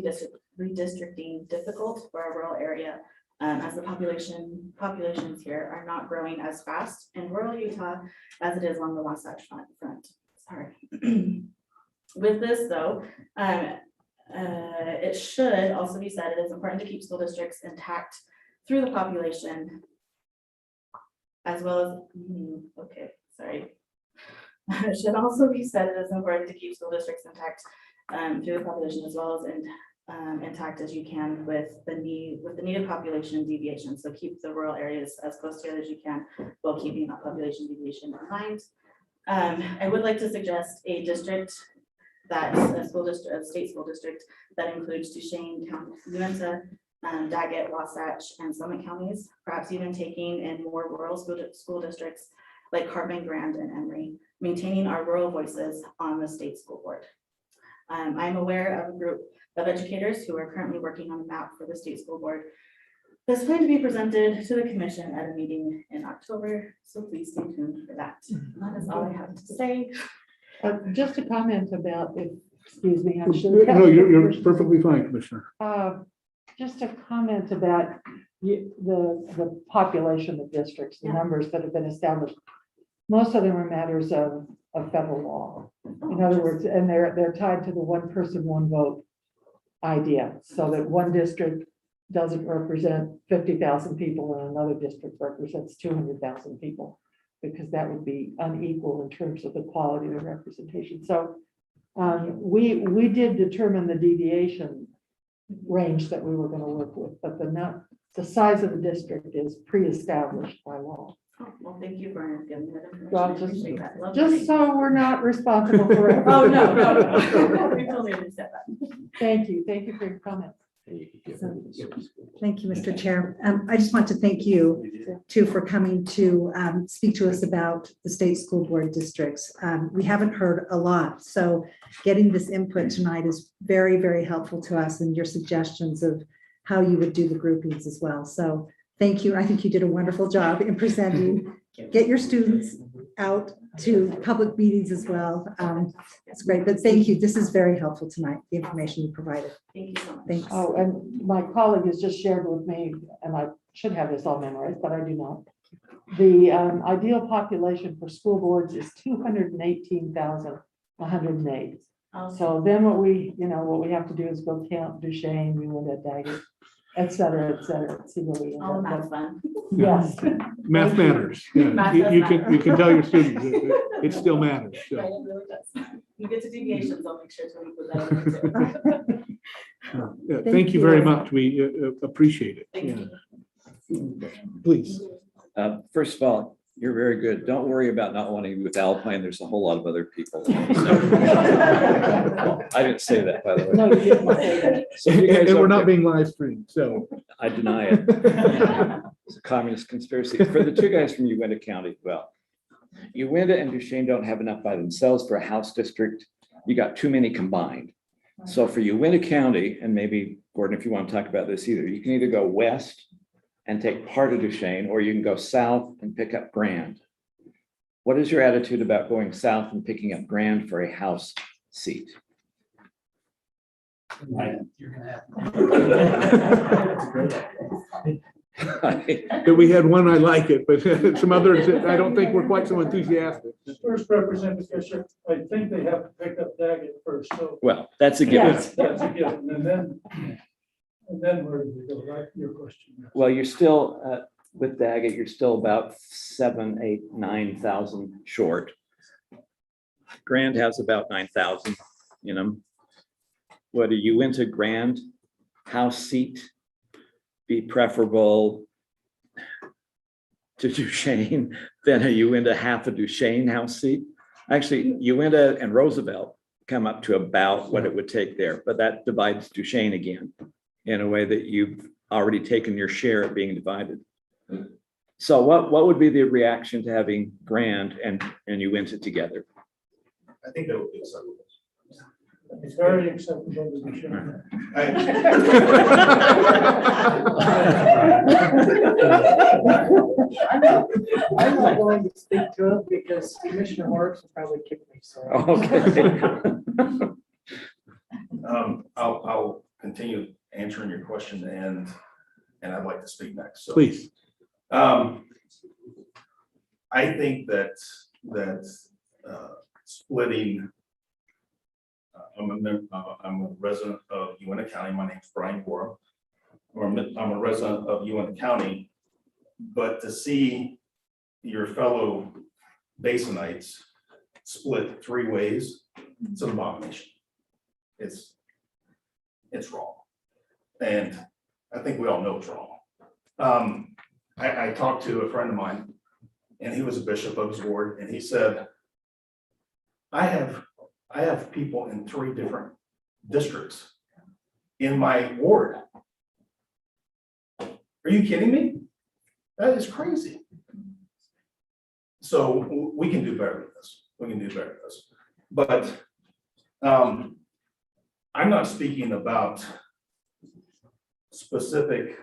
redistricting difficult for a rural area, as the populations here are not growing as fast in rural Utah as it is along the Wasatch Front. Sorry. With this though, it should also be said it is important to keep school districts intact through the population, as well as, okay, sorry. It should also be said it is important to keep school districts intact through the population, as well as intact as you can with the needed population deviation. So keep the rural areas as close together as you can while keeping that population deviation in mind. I would like to suggest a district that's a state school district that includes Duchesne County, Uinta, Daggett, Wasatch, and Summit counties, perhaps even taking in more rural school districts like Carbon, Grand, and Emory, maintaining our rural voices on the state school board. I'm aware of a group of educators who are currently working on a map for the state school board that's going to be presented to the commission at a meeting in October, so please stay tuned for that. That is all I have to say. Just a comment about, excuse me, I should. No, you're perfectly fine, Commissioner. Just a comment about the population of districts, the numbers that have been established. Most of them are matters of federal law. In other words, and they're tied to the one person, one vote idea, so that one district doesn't represent 50,000 people and another district represents 200,000 people, because that would be unequal in terms of the quality of the representation. So we did determine the deviation range that we were going to work with, but the size of the district is pre-established by law. Oh, well, thank you for giving that information. Well, I appreciate that. Love Just learning. so we're not responsible for it. Oh, no. We totally understand that. Thank you for your comment. Thank you, Mr. Chair. I just want to thank you too for coming to speak to us about the state school board districts. We haven't heard a lot, so getting this input tonight is very, very helpful to us, and your suggestions of how you would do the groupings as well. So thank you. I think you did a wonderful job in presenting. Get your students out to public meetings as well. It's great, but thank you. This is very helpful tonight, the information you provided. Thank you so much. Thanks. Oh, and my colleague has just shared with me, and I should have this all memorized, but I do not. The ideal population for school boards is 218,108. So then what we have to do is go count Duchesne, Uinta, Daggett, et cetera, see where we end All up. the math fun. Yes. Math matters. Yeah. Math You does you matter. can, you can tell your students it still matters. So. Right, it really does. You get to deviations, I'll make sure to include that in there too. Yeah, thank you very much. We appreciate it. Thank you. Please. First of all, you're very good. Don't worry about not wanting to be with Alpine. There's a whole lot of other people. I didn't say that, by the way. No, you didn't say that. So you guys And we're over not there- being live streamed, so. I deny it. It's a communist conspiracy. For the two guys from Uinta County, well, Uinta and Duchesne don't have enough by themselves for a House district. You got too many combined. So for Uinta County, and maybe Gordon, if you want to talk about this either, you can either go west and take part of Duchesne, or you can go south and pick up Grand. What is your attitude about going south and picking up Grand for a House seat? You're gonna have. That we had one, I like it, but some others, I don't think we're quite so enthusiastic. First, Representative Fisher, I think they have to pick up Daggett first, so Well, that's a given. that's a given, and then where do we go, right, your question? Well, you're still, with Daggett, you're still about 7,000, 8,000, 9,000 short. Grand has about 9,000, you know. What a Uinta Grand House seat be preferable to Duchesne than a Uinta half a Duchesne House seat? Actually, Uinta and Roosevelt come up to about what it would take there, but that divides Duchesne again in a way that you've already taken your share of being divided. So what would be the reaction to having Grand and you went it together? I think that would be acceptable. It's very acceptable to the chairman. I'm not going to speak to it because Commissioner Marks will probably kick me, so. Okay. I'll continue answering your question and I'd like to speak next. So, Please. I think that splitting, I'm a resident of Uintah County. My name's Brian Gora. I'm a resident of Uintah County, but to see your fellow Basinites split 3 ways, it's an abomination. It's wrong. And I think we all know it's wrong. I talked to a friend of mine, and he was a bishop of his ward, and he said, I have people in 3 different districts in my ward. Are you kidding me? That is crazy. So we can do better with this. We can do better with this. But I'm not speaking about specific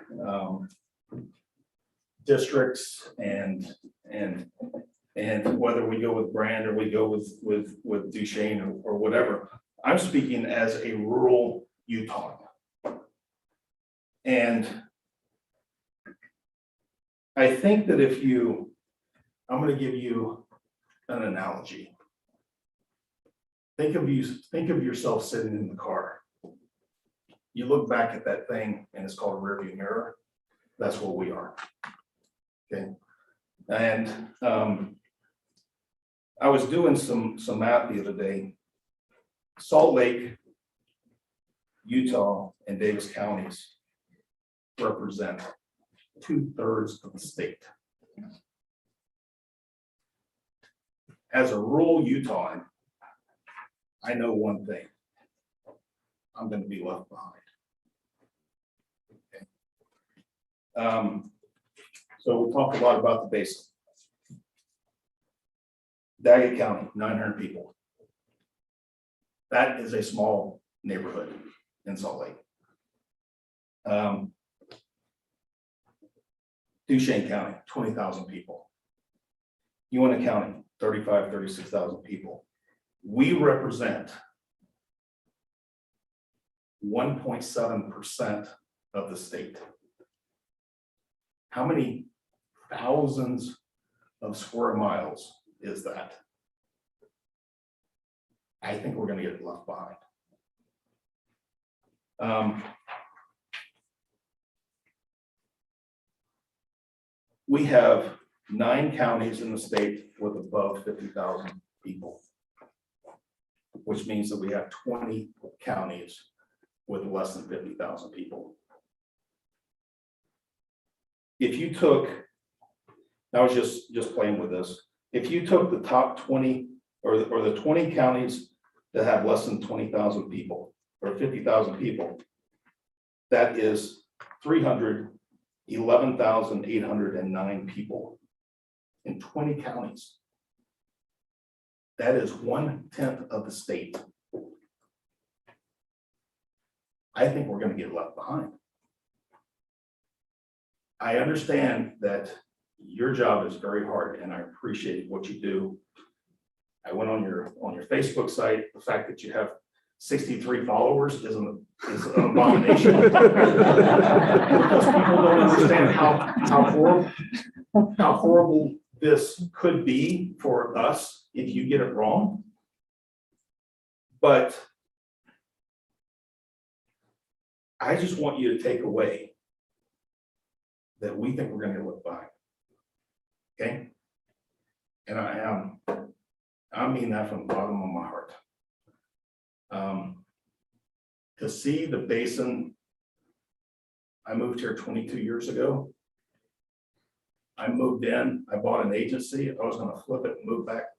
districts and whether we go with Brand or we go with Duchesne or whatever. I'm speaking as a rural Utah. And I think that I'm going to give you an analogy. Think of yourself sitting in the car. You look back at that thing and it's called a rearview mirror. That's what we are. Okay. And I was doing some math the other day. Salt Lake, Utah, and Davis counties represent 2/3 of the state. As a rural Utahn, I know one thing. I'm going to be left behind. Okay. So we'll talk a lot about the basin. Daggett County, 900 people. That is a small neighborhood in Salt Lake. Duchesne County, 20,000 people. Uintah County, 36,000 people. We represent 1.7% of the state. How many thousands of square miles is that? I think we're going to get left behind. We have 9 counties in the state with above 50,000 people, which means that we have 20 counties with less than 50,000 people. If you took, I was just playing with this. If you took the top 20 or the 20 counties that have less than 20,000 people or 50,000 people, that is 311,809 people in 20 counties. That is 1/10 of the state. I think we're going to get left behind. I understand that your job is very hard and I appreciate what you do. I went on your Facebook site. The fact that you have 63 followers is an abomination. Because people don't understand how horrible this could be for us if you get it wrong. But I just want you to take away that we think we're going to get left behind. Okay? And I mean that from the bottom of my heart. To see the basin, I moved here 22 years ago. I moved in, I bought an agency. I was going to flip it and move back,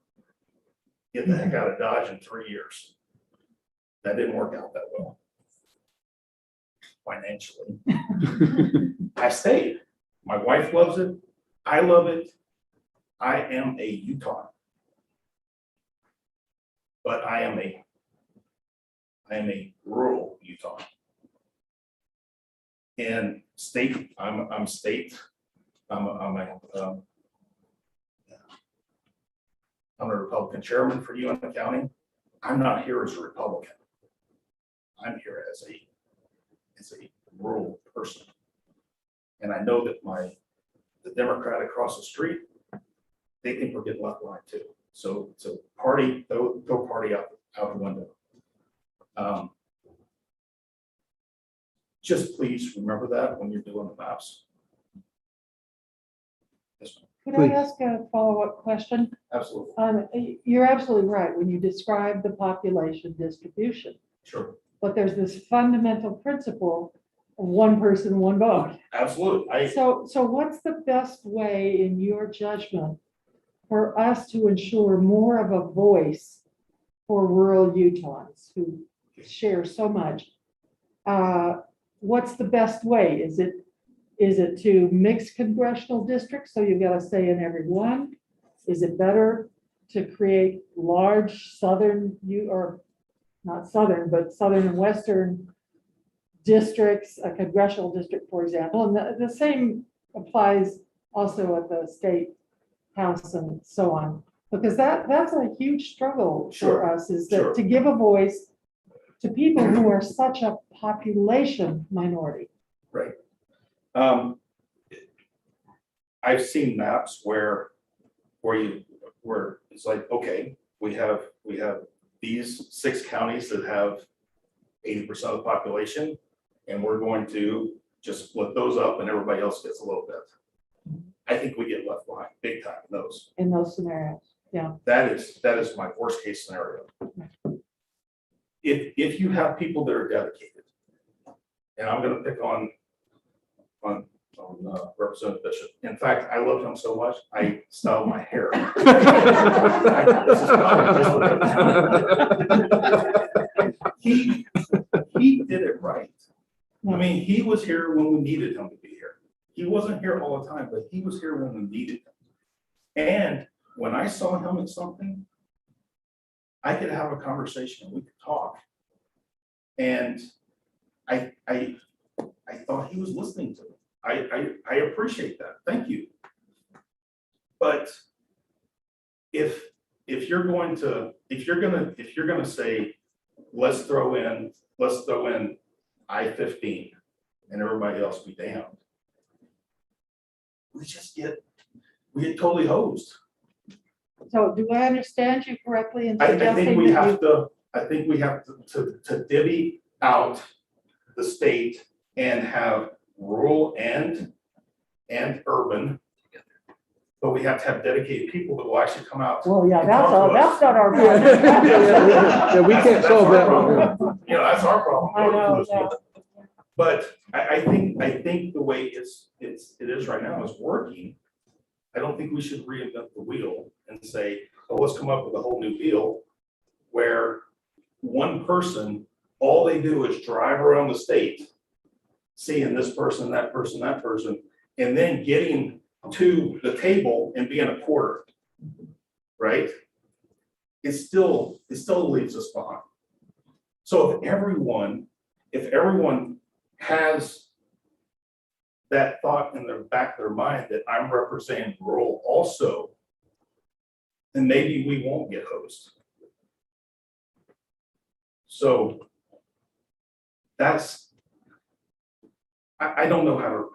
get the heck out of Dodge in 3 years. That didn't work out that well financially. I stayed. My wife loves it. I love it. I am a Utah. But I am a rural Utah. And state, I'm state. I'm a Republican chairman for UNT County. I'm not here as a Republican. I'm here as a rural person. And I know that the Democrat across the street, they think we're getting left behind too. So party, throw party out the window. Just please remember that when you're doing the maps. Yes, ma'am. Could I ask a follow-up question? Absolutely. You're absolutely right when you describe the population distribution, Sure. but there's this fundamental principle of one person, one vote. Absolutely. So what's the best way, in your judgment, for us to ensure more of a voice for rural Utahns who share so much? What's the best way? Is it to mix congressional districts, so you've got to say in every one? Is it better to create large southern, or not southern, but southern and western districts, a congressional district, for example? And the same applies also at the state house and so on, because that's a huge struggle for us, is that to give a voice to people who are such a population minority. Right. I've seen maps where it's like, okay, we have these 6 counties that have 80% of the population, and we're going to just split those up and everybody else gets a little bit. I think we get left behind big time in those scenarios. Yeah. That is my worst case scenario. If you have people that are dedicated, and I'm going to pick on Representative Bishop. In fact, I love him so much, I styled my hair. He did it right. I mean, he was here when we needed him to be here. He wasn't here all the time, but he was here when we needed him. And when I saw him at something, I could have a conversation and we could talk. And I thought he was listening to me. I appreciate that. Thank you. But if you're gonna say, let's throw in I-15 and everybody else be damned, we get totally hosed. So do I understand you correctly in I suggesting think we that have to divvy out the state and have rural and urban, but we have to have dedicated people that will actually come out. Well, yeah, and that's talk to us. not our problem. Yeah, we can't solve that one. You know, that's our problem. I know, yeah. But I think the way it is right now is working. I don't think we should reinvent the wheel and say, oh, let's come up with a whole new deal where one person, all they do is drive around the state, seeing this person, that person, that person, and then getting to the table and being a quarter, right? It still leaves us behind. So if everyone has that thought in their back of their mind that I'm representing rural also, then maybe we won't get hosed. So I don't know how to.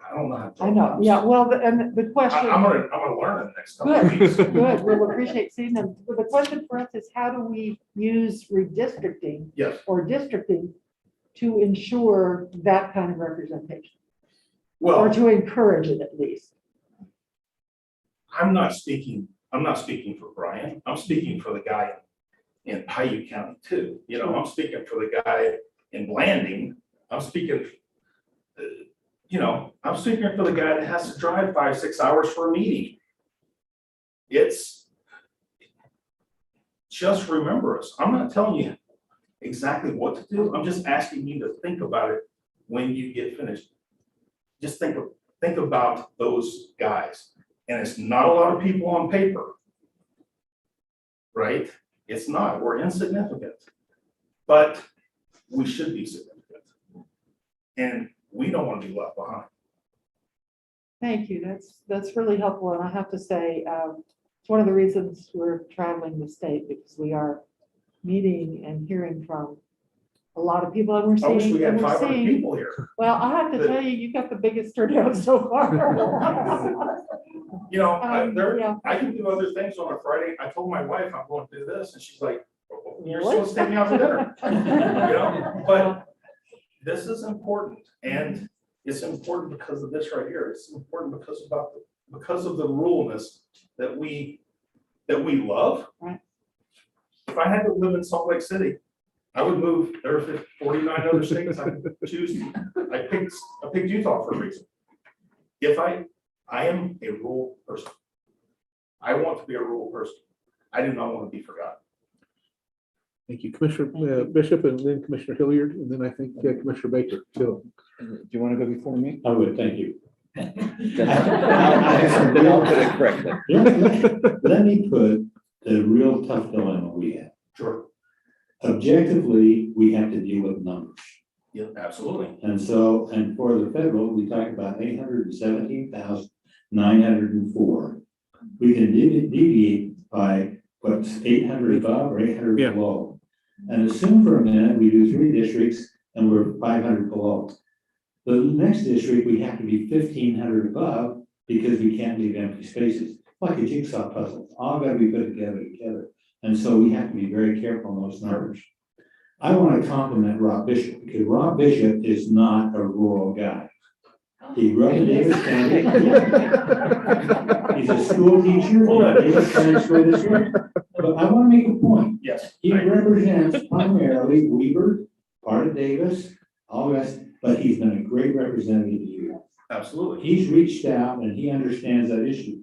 I know, yeah, well, and the question. I'm gonna learn in the next couple of weeks. Good, we'll appreciate seeing them. But the question for us is, how do we use redistricting? Yes. Or districting to ensure that kind of representation? Well, or to encourage it at least. I'm not speaking for Brian. I'm speaking for the guy in Paiute County too. You know, I'm speaking for the guy in Blanding. I'm speaking for the guy that has to drive 5-6 hours for a meeting. It's just remember us. I'm not telling you exactly what to do. I'm just asking you to think about it when you get finished. Just think about those guys. And it's not a lot of people on paper. Right? It's not, we're insignificant. But we should be significant. And we don't want to be left behind. Thank you. That's really helpful. And I have to say, it's one of the reasons we're traveling the state, because we are meeting and hearing from a lot of people, and we're I wish seeing, we had and we're 500 seeing, people here. well, I have to tell you, you got the biggest turnout so far. You know, Yeah. I can do other things on a Friday. I told my wife I'm going to do this, and she's like, "You're Really? supposed to take me out to dinner." You know, but this is important, and it's important because of this right here. It's important because of the ruralness that we love. Right. If I had to live in Salt Lake City, I would move. There are 49 other states I could choose. I picked Utah for a reason. If I am a rural person. I want to be a rural person. I do not want to be forgotten. Thank you, Commissioner Bishop, and then Commissioner Hilliard, and then I think Commissioner Baker. So, Do you want to go before me? I would, thank you. Then I'll put it correctly. Let me put the real tough dilemma we have. Sure. Objectively, we have to deal with numbers. Yeah, absolutely. And so, and for the federal, we talk about 817,904. We can deviate by what's 800 above or 800 Yeah. below. And assume for a minute, we do 3 districts and we're 500 below. The next district, we have to be 1,500 above because we can't leave empty spaces, like a jigsaw puzzle. All got to be put together. And so we have to be very careful on those numbers. I want to compliment Rob Bishop, because Rob Bishop is not a rural guy. He grew up in Davis County. He's a school teacher in Davis County School District. But I want to make a point. Yes. He represents primarily Weber, part of Davis, all the rest, but he's been a great representative to you. Absolutely. He's reached out and he understands that issue.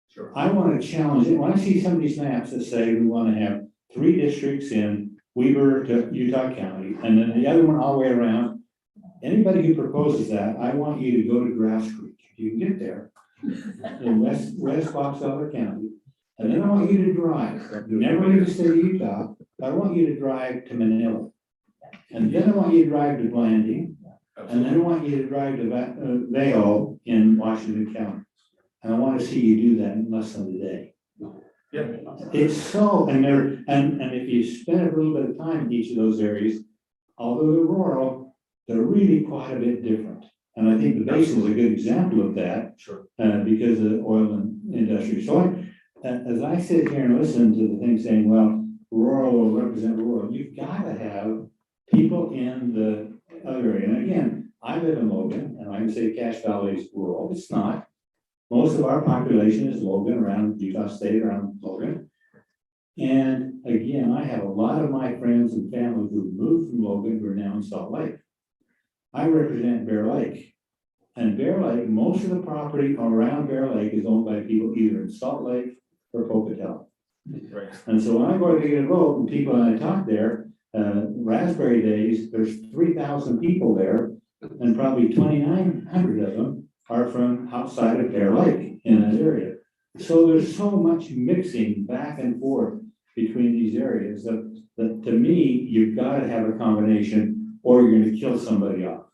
Sure. I want to challenge it. When I see some of these maps that say we want to have 3 districts in Weber to Utah County, and then the other one all the way around, anybody who proposes that, I want you to go to Grouse Creek. You can get there in West Fox County. And then I want you to drive. You never leave the state of Utah, but I want you to drive to Manila. And then I want you to drive to Blanding. And then I want you to drive to Vail in Washington County. And I want to see you do that in less than a day. Yeah. It's so, and if you spend a little bit of time in each of those areas, although they're rural, they're really quite a bit different. And I think the basin is a good example of that. Sure. Because of the oil and industry. So as I sit here and listen to the thing saying, well, rural will represent rural, you've got to have people in the other area. And again, I live in Logan, and I can say Cache Valley is rural. It's not. Most of our population is Logan, around Utah State, around Logan. And again, I have a lot of my friends and family who moved from Logan who are now in Salt Lake. I represent Bear Lake. And Bear Lake, most of the property around Bear Lake is owned by people either in Salt Lake or Pocatello. Right. And so when I go to get a vote, and people and I talk there, Raspberry Days, there's 3,000 people there, and probably 2,900 of them are from outside of Bear Lake in that area. So there's so much mixing back and forth between these areas that to me, you've got to have a combination or you're going to kill somebody off.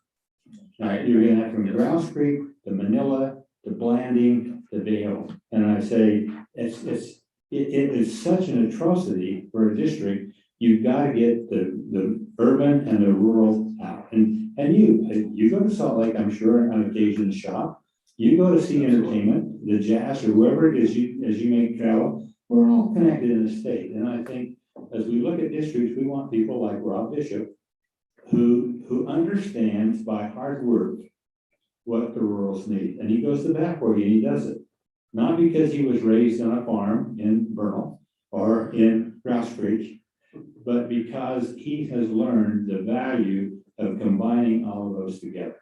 You're going to have from Grouse Creek to Manila to Blanding to Vail. And I say, it is such an atrocity for a district. You've got to get the urban and the rural out. And you go to Salt Lake, I'm sure, on occasion to shop. You go to see entertainment, the jazz or whoever it is as you make travel. We're all connected in the state. And I think as we look at districts, we want people like Rob Bishop who understands by hard work what the rurals need. And he goes to bat for you and he does it. Not because he was raised on a farm in Vernal or in Grouse Creek, but because he has learned the value of combining all of those together.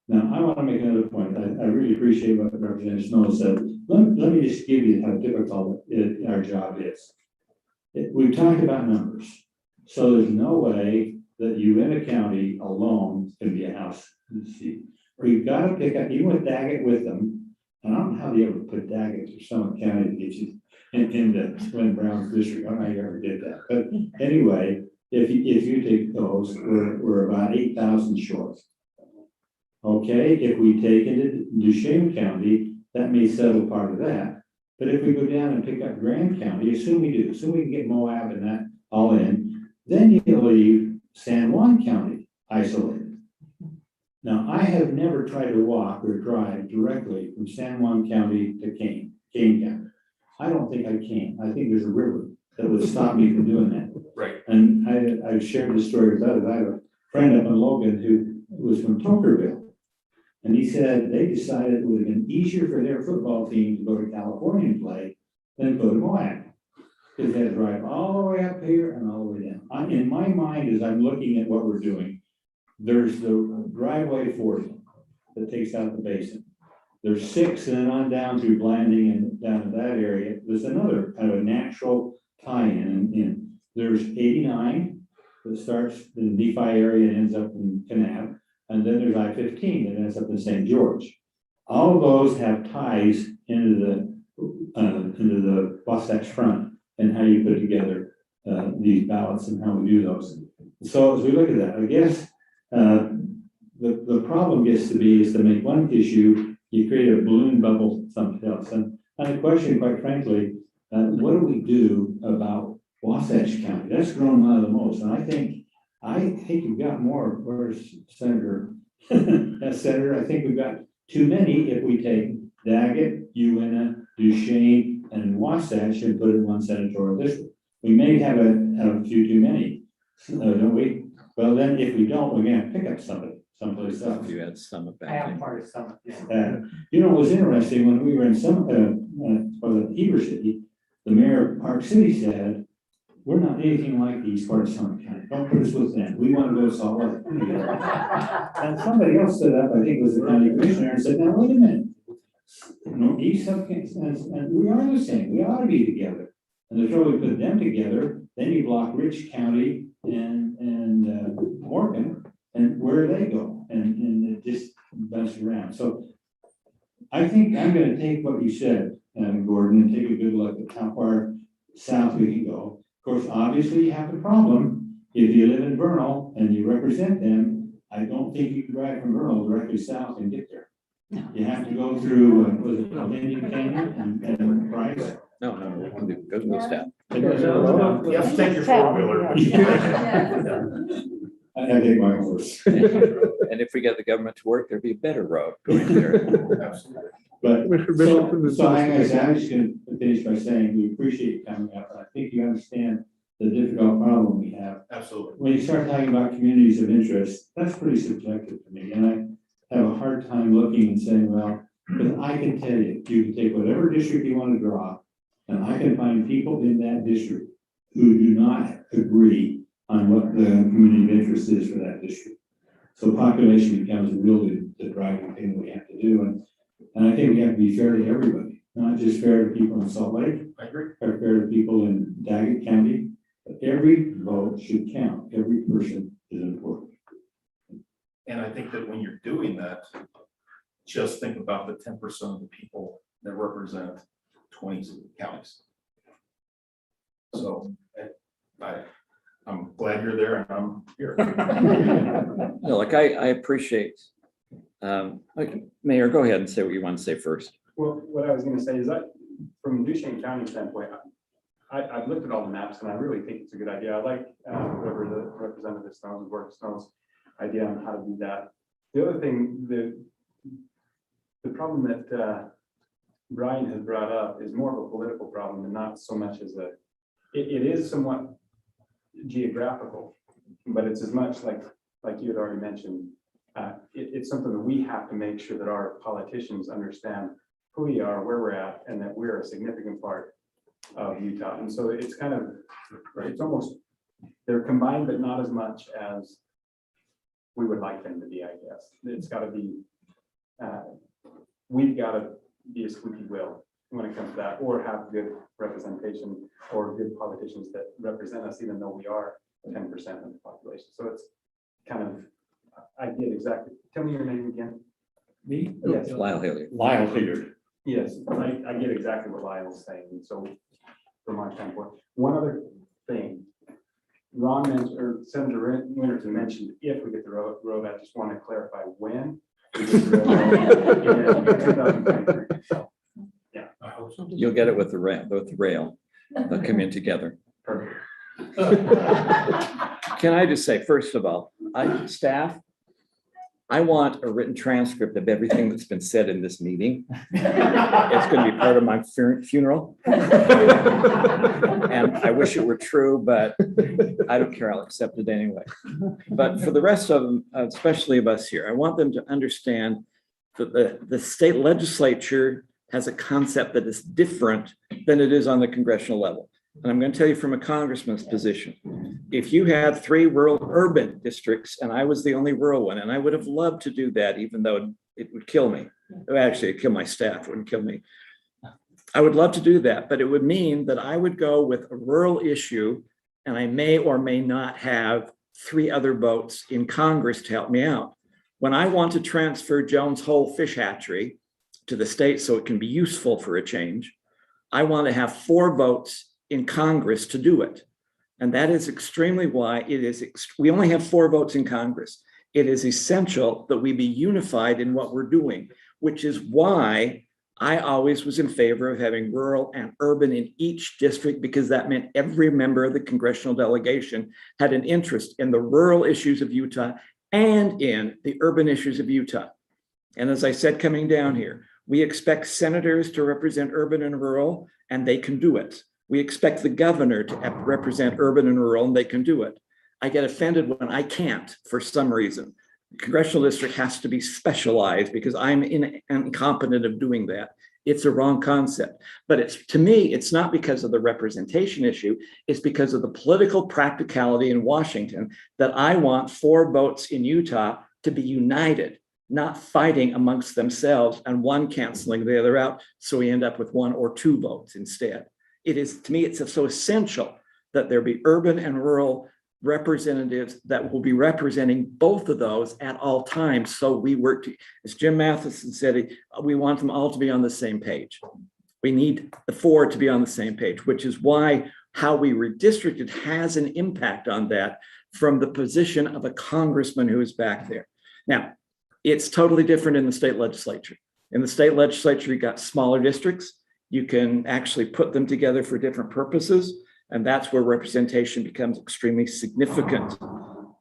Now, I want to make another point. I really appreciate what Representative Snow said. Let me just give you how difficult our job is. We've talked about numbers. So there's no way that Uinta County alone can be a house seat. We've got to pick up, even with Daggett with them, And I don't know how they ever put Daggett or Summit County to get you in the Glen Brown's district. I don't know how you ever did that. But anyway, if you take those, we're about 8,000 short. Okay, if we take it to Duchesne County, that may settle part of that. But if we go down and pick up Grand County, assume we can get Moab and that all in, then you leave San Juan County isolated. Now, I have never tried to walk or drive directly from San Juan County to Kane County. I don't think I can. I think there's a river that would stop me from doing that. Right. And I've shared this story with others. I have a friend up in Logan who was from Tokerville. And he said they decided it would have been easier for their football team to go to California and play than go to Moab. Because they had to drive all the way up here and all the way down. In my mind, as I'm looking at what we're doing, there's the driveway 40 that takes out the basin. There's 6 and then on down through Blanding and down to that area. There's another kind of a natural tie-in. There's 89 that starts in the DeFi area and ends up in Kanab. And then there's I-15 that ends up in St. George. All of those have ties into the Wasatch Front and how you put together these ballots and how we do those. So as we look at that, I guess the problem gets to be is to make one issue, you create a balloon bubble something else. And the question, quite frankly, what do we do about Wasatch County? That's grown one of the most. And I think you've got more. Where's Senator? Senator, I think we've got too many if we take Daggett, Uinta, Duchesne, and Wasatch and put it in one senatorial district. We may have a few too many, don't we? Well, then if we don't, we're gonna pick up somebody someplace else. You had Summit I back am in. part of Summit. You know, it was interesting when we were in Heber City, the mayor of Park City said, we're not anything like the east part of Summit County. Don't put us with them. We want to go to Salt Lake. And somebody else stood up, I think it was the county commissioner, and said, now, wait a minute. Northeast, and we are the same. We ought to be together. And the trouble we put them together, then you block Rich County and Morgan, and where they go, and it just bounces around. So I think I'm going to take what you said, Gordon, and take a good look at how far south we can go. Of course, obviously, you have a problem. If you live in Vernal and you represent them, I don't think you can drive from Vernal directly south and get there. You have to go through, was it Indian Canyon and Price? No, go to the step. You have to take your four-wheeler. I take my horse. And if we get the government to work, there'd be a better road going there. Absolutely. But so I'm just going to finish by saying we appreciate you coming up. And I think you understand the difficult problem we have. Absolutely. When you start talking about communities of interest, that's pretty subjective to me. And I have a hard time looking and saying, well, because I can tell you, you can take whatever district you want to draw, and I can find people in that district who do not agree on what the community of interest is for that district. So population becomes really the driving thing we have to do. And I think we have to be fair to everybody, not just fair to people in Salt Lake. I agree. Or fair to people in Daggett County. But every vote should count. Every person is important. And I think that when you're doing that, just think about the 10% of the people that represent 20 counties. So I'm glad you're there and I'm here. No, like I appreciate, Mayor, go ahead and say what you want to say first. Well, what I was gonna say is that from Duchesne County standpoint, I've looked at all the maps and I really think it's a good idea. I like whoever the representative Stone's, Board of Stone's idea on how to do that. The other thing, the problem that Brian has brought up is more of a political problem and not so much as it is somewhat geographical, but it's as much like you had already mentioned. It's something that we have to make sure that our politicians understand who we are, where we're at, and that we're a significant part of Utah. And so it's kind of, it's almost, they're combined, but not as much as we would like them to be, I guess. It's got to be, we've got to be a squeaky wheel when it comes to that, or have good representation or good politicians that represent us, even though we are 10% of the population. So it's kind of, I get exactly. Tell me your name again. Me? Yes. Lyle Hilliard. Lyle Hilliard. Yes, I get exactly what Lyle's saying, and so from my standpoint, one other thing. Ron mentioned, or Senator Winterton mentioned, if we get the road, I just want to clarify when. We get the road in 2023. So, yeah. I hope so. You'll get it with the rail. They'll come in together. Perfect. Can I just say, first of all, staff, I want a written transcript of everything that's been said in this meeting. It's going to be part of my funeral. And I wish it were true, but I don't care. I'll accept it anyway. But for the rest of them, especially of us here, I want them to understand that the state legislature has a concept that is different than it is on the congressional level. And I'm going to tell you from a congressman's position, if you had 3 rural urban districts and I was the only rural one, and I would have loved to do that, even though it would kill me. Actually, it'd kill my staff, it wouldn't kill me. I would love to do that, but it would mean that I would go with a rural issue and I may or may not have 3 other votes in Congress to help me out. When I want to transfer Jones Hole Fish Hatchery to the state so it can be useful for a change, I want to have 4 votes in Congress to do it. And that is extremely why we only have 4 votes in Congress. It is essential that we be unified in what we're doing, which is why I always was in favor of having rural and urban in each district, because that meant every member of the congressional delegation had an interest in the rural issues of Utah and in the urban issues of Utah. And as I said, coming down here, we expect senators to represent urban and rural, and they can do it. We expect the governor to represent urban and rural, and they can do it. I get offended when I can't for some reason. The congressional district has to be specialized because I'm incompetent of doing that. It's a wrong concept. But to me, it's not because of the representation issue. It's because of the political practicality in Washington that I want 4 votes in Utah to be united, not fighting amongst themselves and one canceling the other out. So we end up with 1 or 2 votes instead. It is, to me, it's so essential that there be urban and rural representatives that will be representing both of those at all times. So we work to, as Jim Matheson said, we want them all to be on the same page. We need the 4 to be on the same page, which is why how we redistricted has an impact on that from the position of a congressman who is back there. Now, it's totally different in the state legislature. In the state legislature, you got smaller districts. You can actually put them together for different purposes. And that's where representation becomes extremely significant.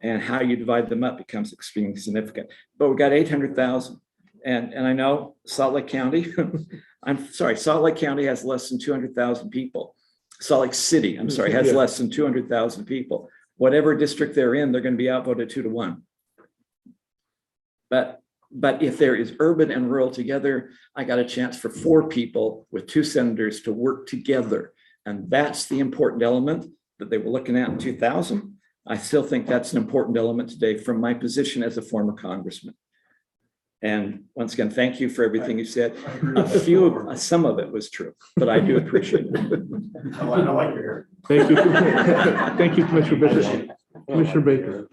And how you divide them up becomes extremely significant. But we've got 800,000. And I know Salt Lake County, Salt Lake County has less than 200,000 people. Salt Lake City, has less than 200,000 people. Whatever district they're in, they're going to be outvoted 2 to 1. But if there is urban and rural together, I got a chance for 4 people with 2 senators to work together. And that's the important element that they were looking at in 2000. I still think that's an important element today from my position as a former congressman. And once again, thank you for everything you said. Some of it was true, but I do appreciate it. I like your hair. Thank you. Thank you, Commissioner Bishop. Commissioner Baker.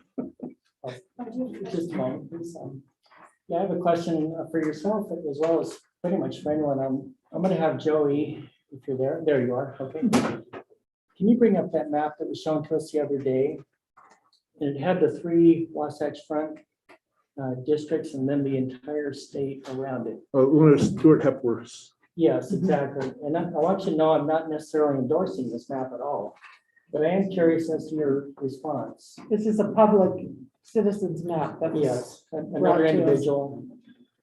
Just a moment, please. Yeah, I have a question for yourself as well as pretty much for anyone. I'm going to have Joey, if you're there. There you are. Okay. Can you bring up that map that was shown to us the other day? And it had the 3 Wasatch Front districts and then the entire state around it. One of Stuart Hepworth's. Yes, exactly. And I want you to know I'm not necessarily endorsing this map at all, but I am curious as to your response. This is a public citizens map. That was Yes, brought another to us. individual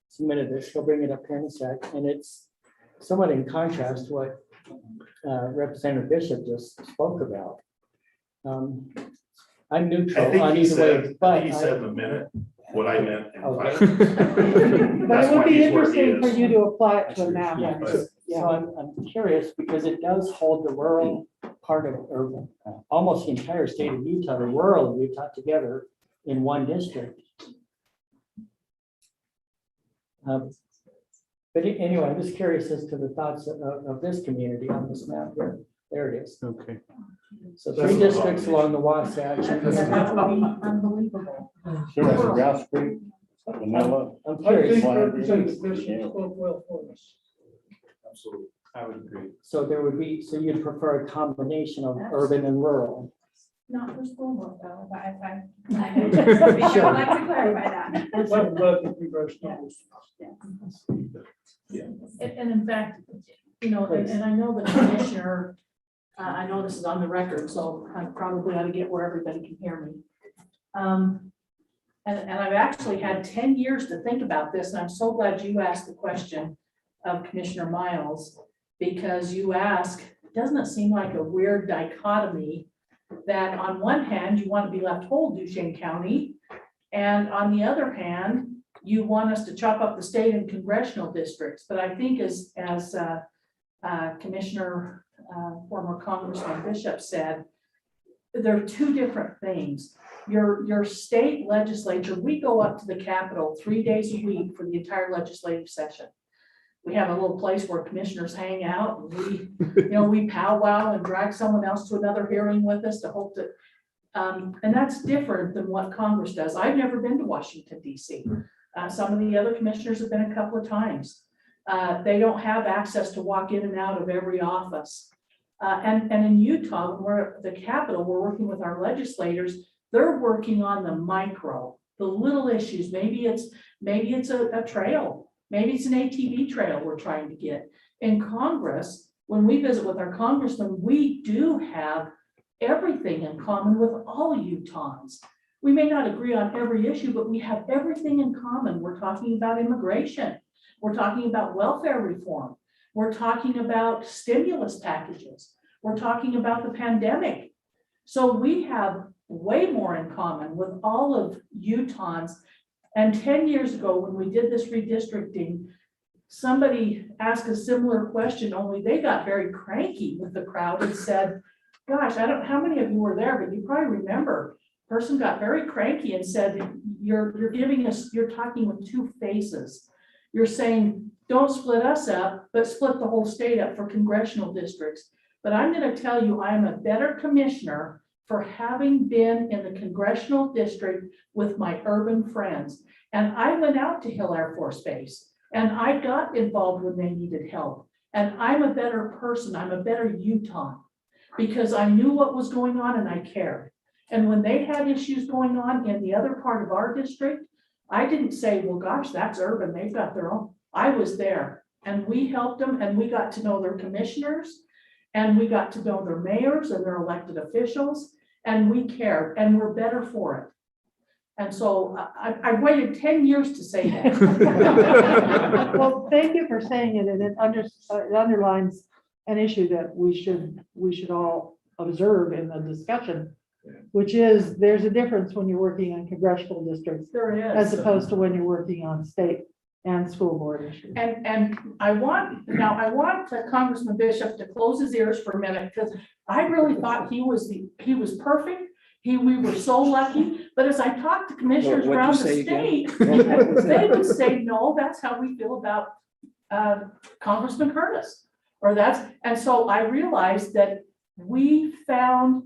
submitted this. She'll bring it up here in a sec, and it's somewhat in contrast to what Representative Bishop just spoke about. I'm I neutral think on he either way, said, but he said in a minute what I meant. in Okay. 5 minutes. But That's it would why be he's where he interesting for is. you to apply it to a map. Yeah, but- Yeah. so I'm curious because it does hold the rural part of, or almost the entire state of Utah, the rural of Utah together in one district. But anyway, I'm just curious as to the thoughts of this community on this map here. There it is. Okay. So 3 districts along the Wasatch. That would be unbelievable. Sure, Grass Creek, Vanilla. I'm I curious. think Representative Bishop spoke well for us. Absolutely, I would agree. So there would be, so you'd prefer a combination of urban and rural? Not for school board though, but I would like to clarify that. But the congressional. And in fact, you know, and I know the commissioner, I know this is on the record, so I probably ought to get where everybody can hear me. And I've actually had 10 years to think about this, and I'm so glad you asked the question of Commissioner Miles, because you ask, doesn't it seem like a weird dichotomy that on one hand, you want to be left whole, Duchesne County, and on the other hand, you want us to chop up the state and congressional districts. But I think as Commissioner, former Congressman Bishop said, they're two different things. Your state legislature, we go up to the Capitol 3 days a week for the entire legislative session. We have a little place where commissioners hang out, and we powwow and drag someone else to another hearing with us to hope that, and that's different than what Congress does. I've never been to Washington, DC. Some of the other commissioners have been a couple of times. They don't have access to walk in and out of every office. And in Utah, when we're at the Capitol, we're working with our legislators. They're working on the micro, the little issues. Maybe it's a trail. Maybe it's an ATV trail we're trying to get. In Congress, when we visit with our congressmen, we do have everything in common with all Utahns. We may not agree on every issue, but we have everything in common. We're talking about immigration. We're talking about welfare reform. We're talking about stimulus packages. We're talking about the pandemic. So we have way more in common with all of Utahns. And 10 years ago, when we did this redistricting, somebody asked a similar question, only they got very cranky with the crowd and said, gosh, I don't know how many of you were there, but you probably remember, person got very cranky and said, you're talking with two faces. You're saying, don't split us up, but split the whole state up for congressional districts. But I'm going to tell you, I'm a better commissioner for having been in the congressional district with my urban friends. And I went out to Hill Air Force Base and I got involved when they needed help. And I'm a better person. I'm a better Utah because I knew what was going on and I cared. And when they had issues going on in the other part of our district, I didn't say, well, gosh, that's urban. They've got their own. I was there and we helped them and we got to know their commissioners and we got to know their mayors and their elected officials. And we cared and we're better for it. And so I waited 10 years to say that. Well, thank you for saying it, and it underlines an issue that we should all observe in the discussion, which is there's a difference when you're working on congressional districts There is. as opposed to when you're working on state and school board issues. And I want Congressman Bishop to close his ears for a minute because I really thought he was perfect. We were so lucky. But as I talked to commissioners What'd around you the say state, again? they would say, no, that's how we feel about Congressman Curtis. And so I realized that we found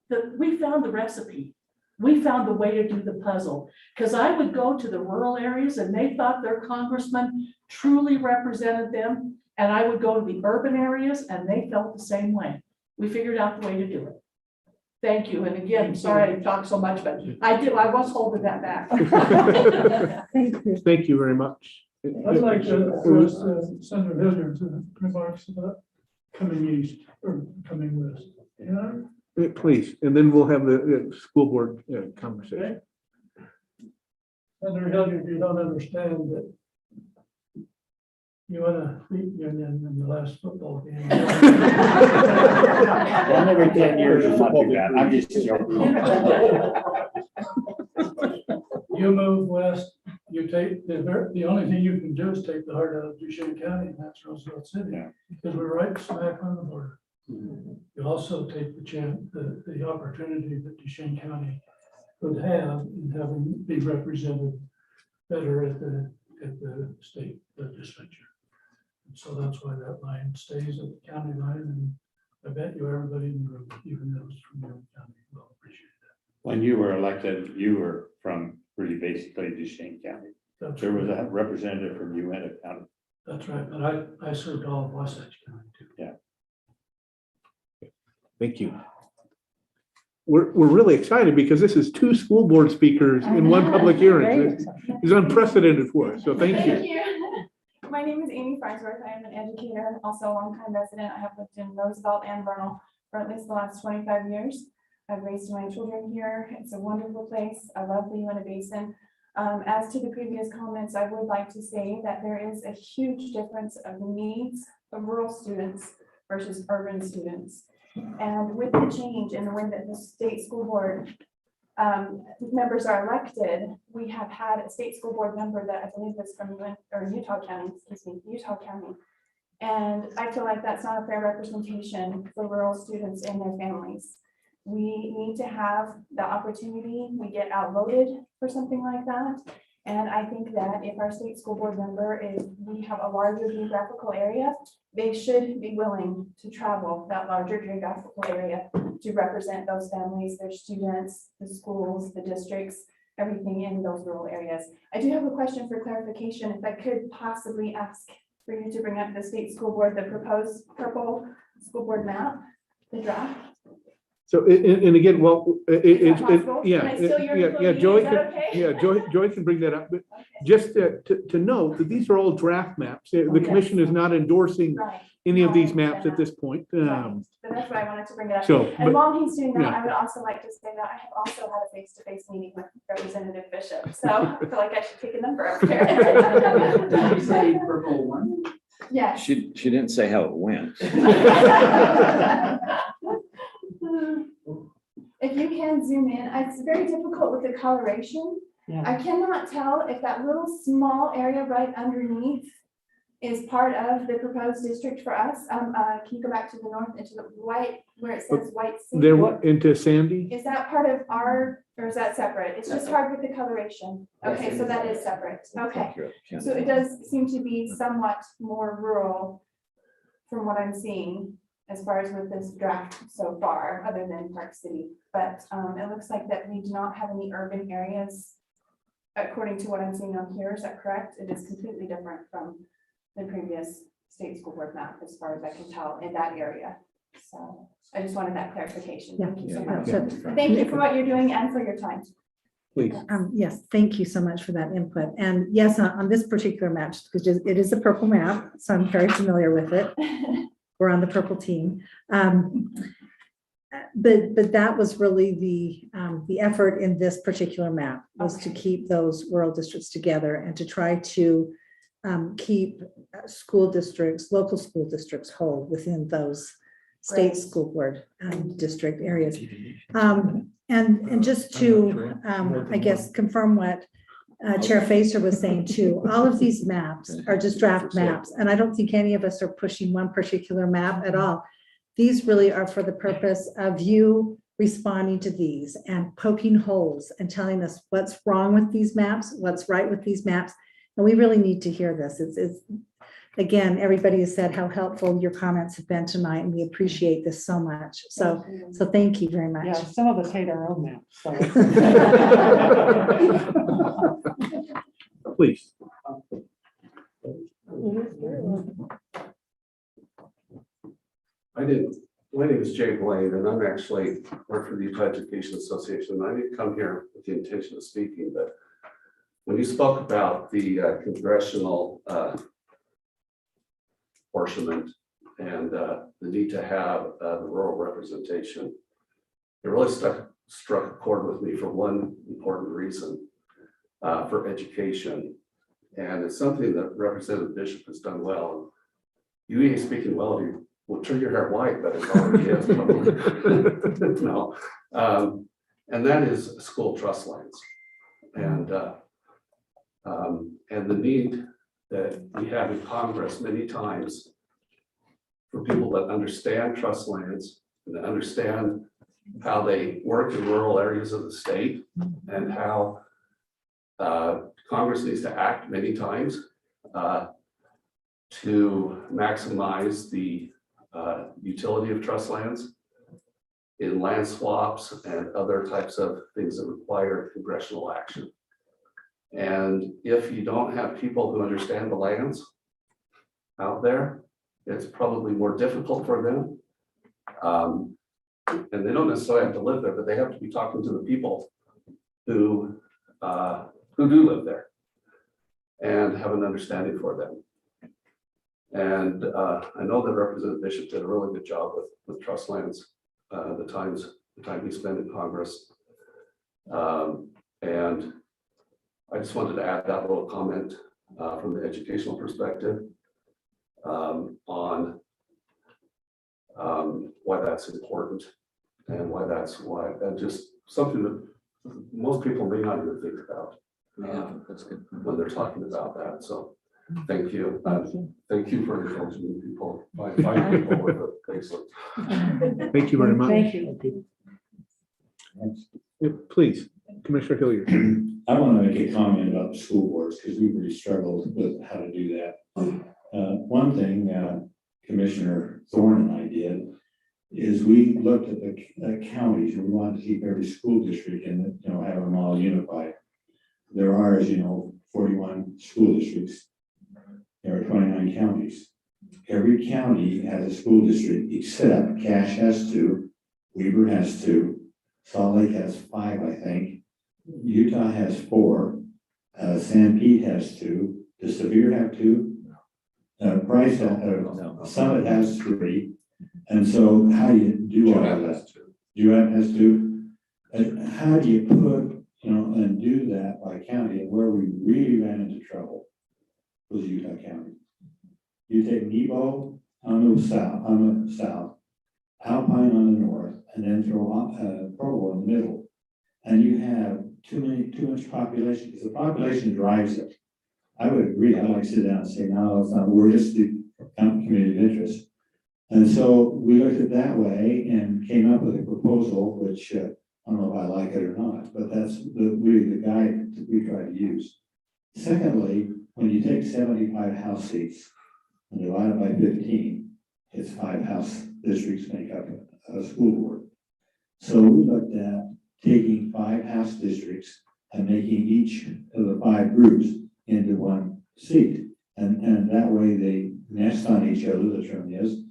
the recipe. We found the way to do the puzzle. Because I would go to the rural areas and they thought their congressman truly represented them. And I would go to the urban areas and they felt the same way. We figured out the way to do it. Thank you. And again, sorry I talked so much, but I was holding that back. Thank you. Thank you very much. I'd like to address Senator Hilliard to remarks about coming east or coming west. Can I? Please, and then we'll have the school board conversation. Senator Hilliard, you don't understand that you want to beat Union in the last football game. One every 10 years is not too bad. I'm just joking. You move west, you take, the only thing you can do is take the heart out of Duchesne County, and that's Roosevelt City, because we're right smack on the border. You also take the opportunity that Duchesne County would have in having be represented better at the state legislature. And so that's why that line stays at the county line, and I bet you everybody in the room, even those from your county, will appreciate that. When you were elected, you were from really basically Duchesne County. There was a representative from Uinta County. That's right, but I served all of Wasatch County too. Thank you. We're really excited because this is 2 school board speakers in one public hearing. It's unprecedented for us, so thank you. My name is Amy Farnsworth. I am an educator, also a longtime resident. I have lived in Roosevelt and Vernal for at least the last 25 years. I've raised my children here. It's a wonderful place. I love the Uinta Basin. As to the previous comments, I would like to say that there is a huge difference of the needs of rural students versus urban students. And with the change in the way that the state school board members are elected, we have had a state school board member that I believe is from Utah County, Utah County. And I feel like that's not a fair representation for rural students and their families. We need to have the opportunity. We get outvoted for something like that. And I think that if our state school board member we have a larger geographical area, they should be willing to travel that larger geographical area to represent those families, their students, the schools, the districts, everything in those rural areas. I do have a question for clarification. If I could possibly ask for you to bring up the state school board, the proposed purple school board map, the draft. So, and again, well, possible? yeah, Can I steal your yeah, employee? Joey Is that okay? yeah, Joey can bring that up, but just to note that these are all draft maps. The commission is not endorsing Right. any of No, I these maps understand at this point. Right. But that's why I wanted to bring it up. So, And but- while he's doing that, yeah. I would also like to say that I have also had a face-to-face meeting with Representative Bishop. So I feel like I should take a number up here. Did you say purple one? Yes. She didn't say how it went. If you can zoom in, it's very difficult with the coloration. Yeah. I cannot tell if that little small area right underneath is part of the proposed district for us. Can you go back to the north into the white, where it says White City? There into Sandy. Is that part of our, or is that separate? It's just hard with the coloration. Okay, so that is separate. Okay. So it does seem to be somewhat more rural from what I'm seeing as far as with this draft so far, other than Park City. But it looks like that we do not have any urban areas according to what I'm seeing on here. Is that correct? It is completely different from the previous state school board map as far as I can tell in that area. So I just wanted that clarification. Yeah. Thank you so much. So- Thank you for what you're doing and for your time. Please. Yes, thank you so much for that input. And yes, on this particular map, because it is a purple map, so I'm very familiar with it. We're on the purple team. But that was really the effort in this particular map, was to keep those rural districts together and to try to keep school districts, local school districts whole within those state school board district areas. And just to, I guess, confirm what Chair Facer was saying too, all of these maps are just draft maps. And I don't think any of us are pushing one particular map at all. These really are for the purpose of you responding to these and poking holes and telling us what's wrong with these maps, what's right with these maps. And we really need to hear this. It's again, everybody has said how helpful your comments have been tonight, and we appreciate this so much. So thank you very much. Yeah, some of us hate our own maps. So. Please. I didn't. My name is Jay Blaine, and I'm actually work for the Utah Education Association. I didn't come here with the intention of speaking, but when you spoke about the congressional apportionment and the need to have the rural representation, it really struck a chord with me for one important reason, for education. And it's something that Representative Bishop has done well. You ain't speaking well, you will turn your hair white, but it already is. No. And that is school trust lands. And the need that we have in Congress many times for people that understand trust lands and that understand how they work in rural areas of the state and how Congress needs to act many times to maximize the utility of trust lands in land swaps and other types of things that require congressional action. And if you don't have people who understand the lands out there, it's probably more difficult for them. And they don't necessarily have to live there, but they have to be talking to the people who do live there and have an understanding for them. And I know that Representative Bishop did a really good job with trust lands, the time he spent in Congress. And I just wanted to add that little comment from the educational perspective on why that's important and why that just something that most people may not even think about That's good. when they're talking about that. So thank you. Thank you for encouraging people, find people with a baseline. Thank you very much. Thank you. Please, Commissioner Hilliard. I want to make a comment about the school boards because we really struggled with how to do that. One thing Commissioner Thorne and I did is we looked at the counties and we wanted to keep every school district and have them all unified. There are, as you know, 41 school districts. There are 29 counties. Every county has a school district except Cache has 2, Weber has 2, Salt Lake has 5, I think. Utah has 4, San Pete has 2. Does Sevier have 2? Price, Summit has 3. And so how do you do all of that? Duet has 2. And how do you put, and do that by county? And where we really ran into trouble was Utah County. You take Nebo on the south, Alpine on the north, and then throw Provo in the middle. And you have too much population, because the population drives it. I would agree. I'd like to sit down and say, no, it's not, we're just the community of interest. And so we looked at it that way and came up with a proposal, which I don't know if I like it or not, but that's really the guide that we try to use. Secondly, when you take 75 house seats and divide it by 15, it's 5 house districts make up a school board. So we looked at taking 5 house districts and making each of the 5 groups into 1 seat. And that way they nest on each other, the term is.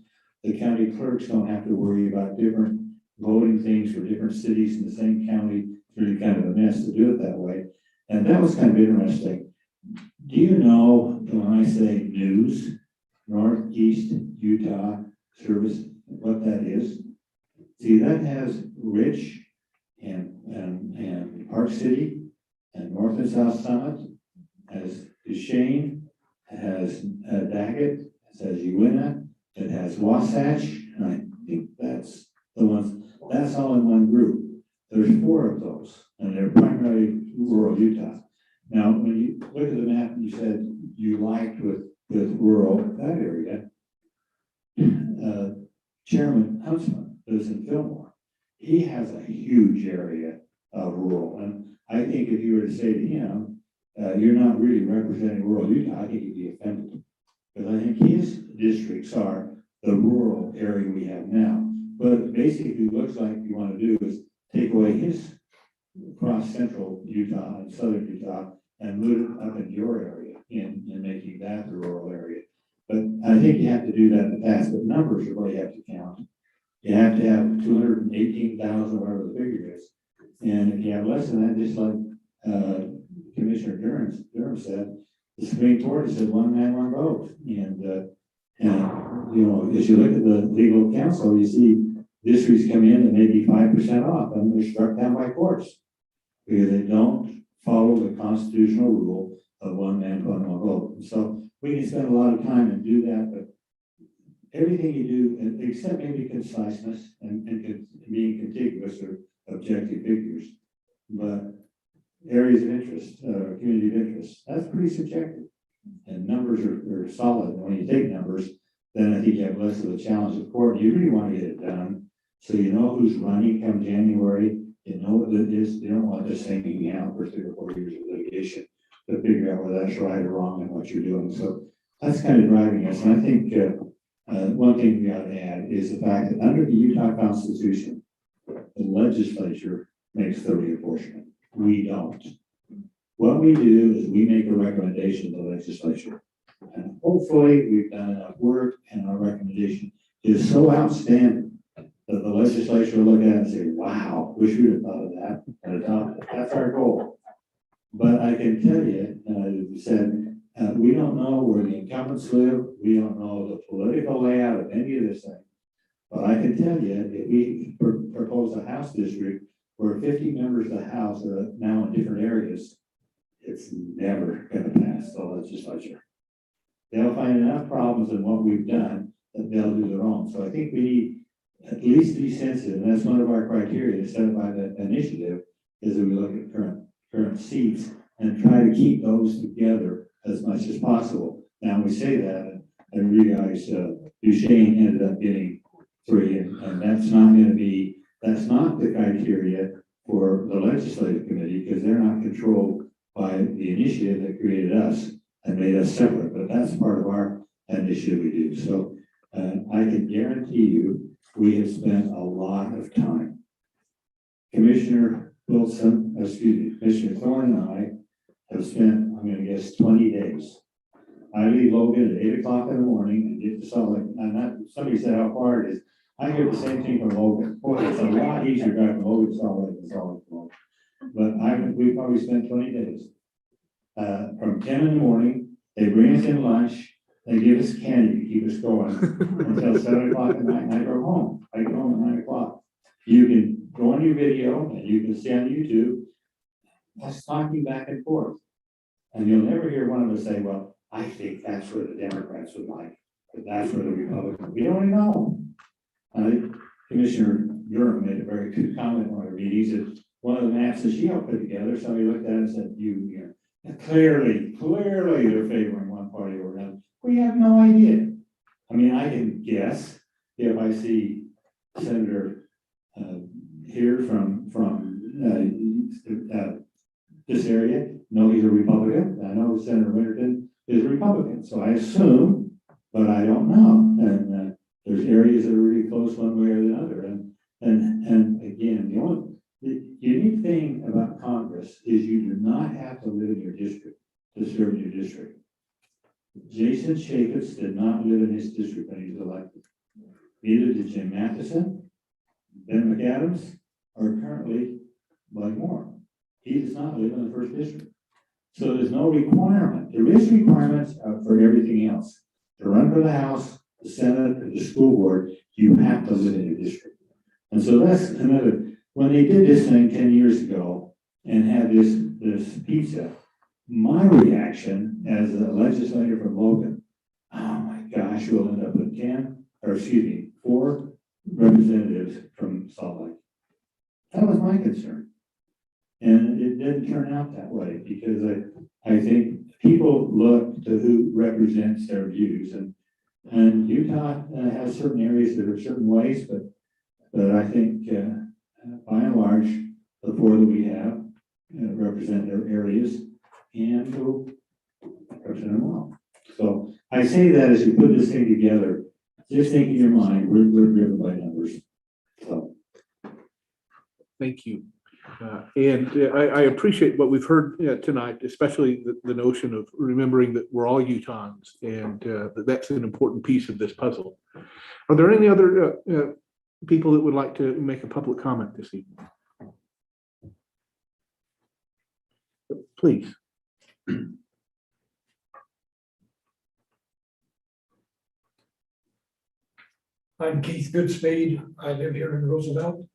The county clerks don't have to worry about different voting things for different cities in the same county. It's really kind of a mess to do it that way. And that was kind of interesting. Do you know when I say news, Northeast Utah Service, what that is? See, that has Rich and Park City and North and South Summit, has Duchesne, has Daggett, it has Uinta, it has Wasatch, and I think that's the ones, that's all in 1 group. There's 4 of those, and they're primarily rural Utah. Now, when you look at the map, you said you liked with rural, that area. Chairman Huntsman lives in Fillmore. He has a huge area of rural, and I think if you were to say to him, you're not really representing rural Utah, I think he'd be offended. But I think his districts are the rural area we have now. But basically, it looks like you want to do is take away his across central Utah and southern Utah and move it up in your area in making that the rural area. But I think you have to do that in the past, but numbers are what you have to count. You have to have 218,000, whatever the figure is. And if you have less than that, just like Commissioner Durham said, the Supreme Court has said 1 man, 1 vote. And as you look at the legal counsel, you see districts come in and maybe 5% off, and they're struck down by courts because they don't follow the constitutional rule of 1 man, 1 vote. And so we can spend a lot of time and do that, but everything you do, except maybe conciseness and being contiguous or objective figures, but areas of interest, community of interest, that's pretty subjective. And numbers are solid. And when you take numbers, then I think you have less of a challenge of court. You really want to get it done. So you know who's running come January, you know what it is. You don't want this hanging out for 3 or 4 years of litigation to figure out whether that's right or wrong and what you're doing. So that's kind of driving us. And I think one thing we got to add is the fact that under the Utah Constitution, the legislature makes the reapportionment. We don't. What we do is we make a recommendation to the legislature. And hopefully we've done enough work and our recommendation is so outstanding that the legislature will look at it and say, wow, wish we'd have thought of that and adopted it. That's our goal. But I can tell you, as you said, we don't know where the incumbents live. We don't know the political layout of any of this thing. But I can tell you, if we propose a House district where 50 members of the House are now in different areas, it's never going to pass the legislature. They'll find enough problems in what we've done that they'll do their own. So I think we need at least be sensitive, and that's one of our criteria set by the initiative, is that we look at current seats and try to keep those together as much as possible. Now we say that, and I realize Duchesne ended up getting 3, and that's not the criteria for the legislative committee, because they're not controlled by the initiative that created us and made us separate, but that's part of our initiative we do. So I can guarantee you, we have spent a lot of time. Commissioner Thorne and I have spent, I'm gonna guess, 20 days. I leave Logan at 8 o'clock in the morning and get to Salt Lake, and somebody said how far it is. I hear the same thing from Logan. Boy, it's a lot easier to drive from Logan to Salt Lake than Salt Lake to Logan. But we probably spent 20 days. From 10 in the morning, they bring us in lunch, they give us candy to keep us going until 7 o'clock at night, and I go home. I get home at 9 o'clock. You can go on your video and you can see on YouTube us talking back and forth. And you'll never hear one of us say, well, I think that's where the Democrats would like, but that's where the Republicans, we don't know. Commissioner Durham made a very good comment on our meetings that one of the maps that she helped put together, somebody looked at it and said, you know, clearly they're favoring one party or another. We have no idea. I mean, I can guess if I see Senator here from this area, no, he's a Republican. I know Senator Winterton is a Republican, so I assume, but I don't know. And there's areas that are really close one way or the other. And again, the unique thing about Congress is you do not have to live in your district to serve in your district. Jason Chaffetz did not live in his district when he was elected. Neither did Jim Matheson, Ben McAdams, or currently Bud Moore. He does not live in the first district. So there's no requirement. There is requirements for everything else. To run for the House, the Senate, or the school board, you have to live in your district. And so that's another, when they did this thing 10 years ago and had this pizza, my reaction as a legislator from Logan, oh my gosh, we'll end up with 4 representatives from Salt Lake. That was my concern. And it didn't turn out that way because I think people look to who represents their views, and Utah has certain areas that are certain ways, but I think by and large, the 4 that we have represent their areas and who represent them well. So I say that as you put this thing together, just think in your mind, we're driven by numbers. So. Thank you. I appreciate what we've heard tonight, especially the notion of remembering that we're all Utahns and that's an important piece of this puzzle. Are there any other people that would like to make a public comment this evening? Please. I'm Keith Goodspeed. I live here in Roosevelt.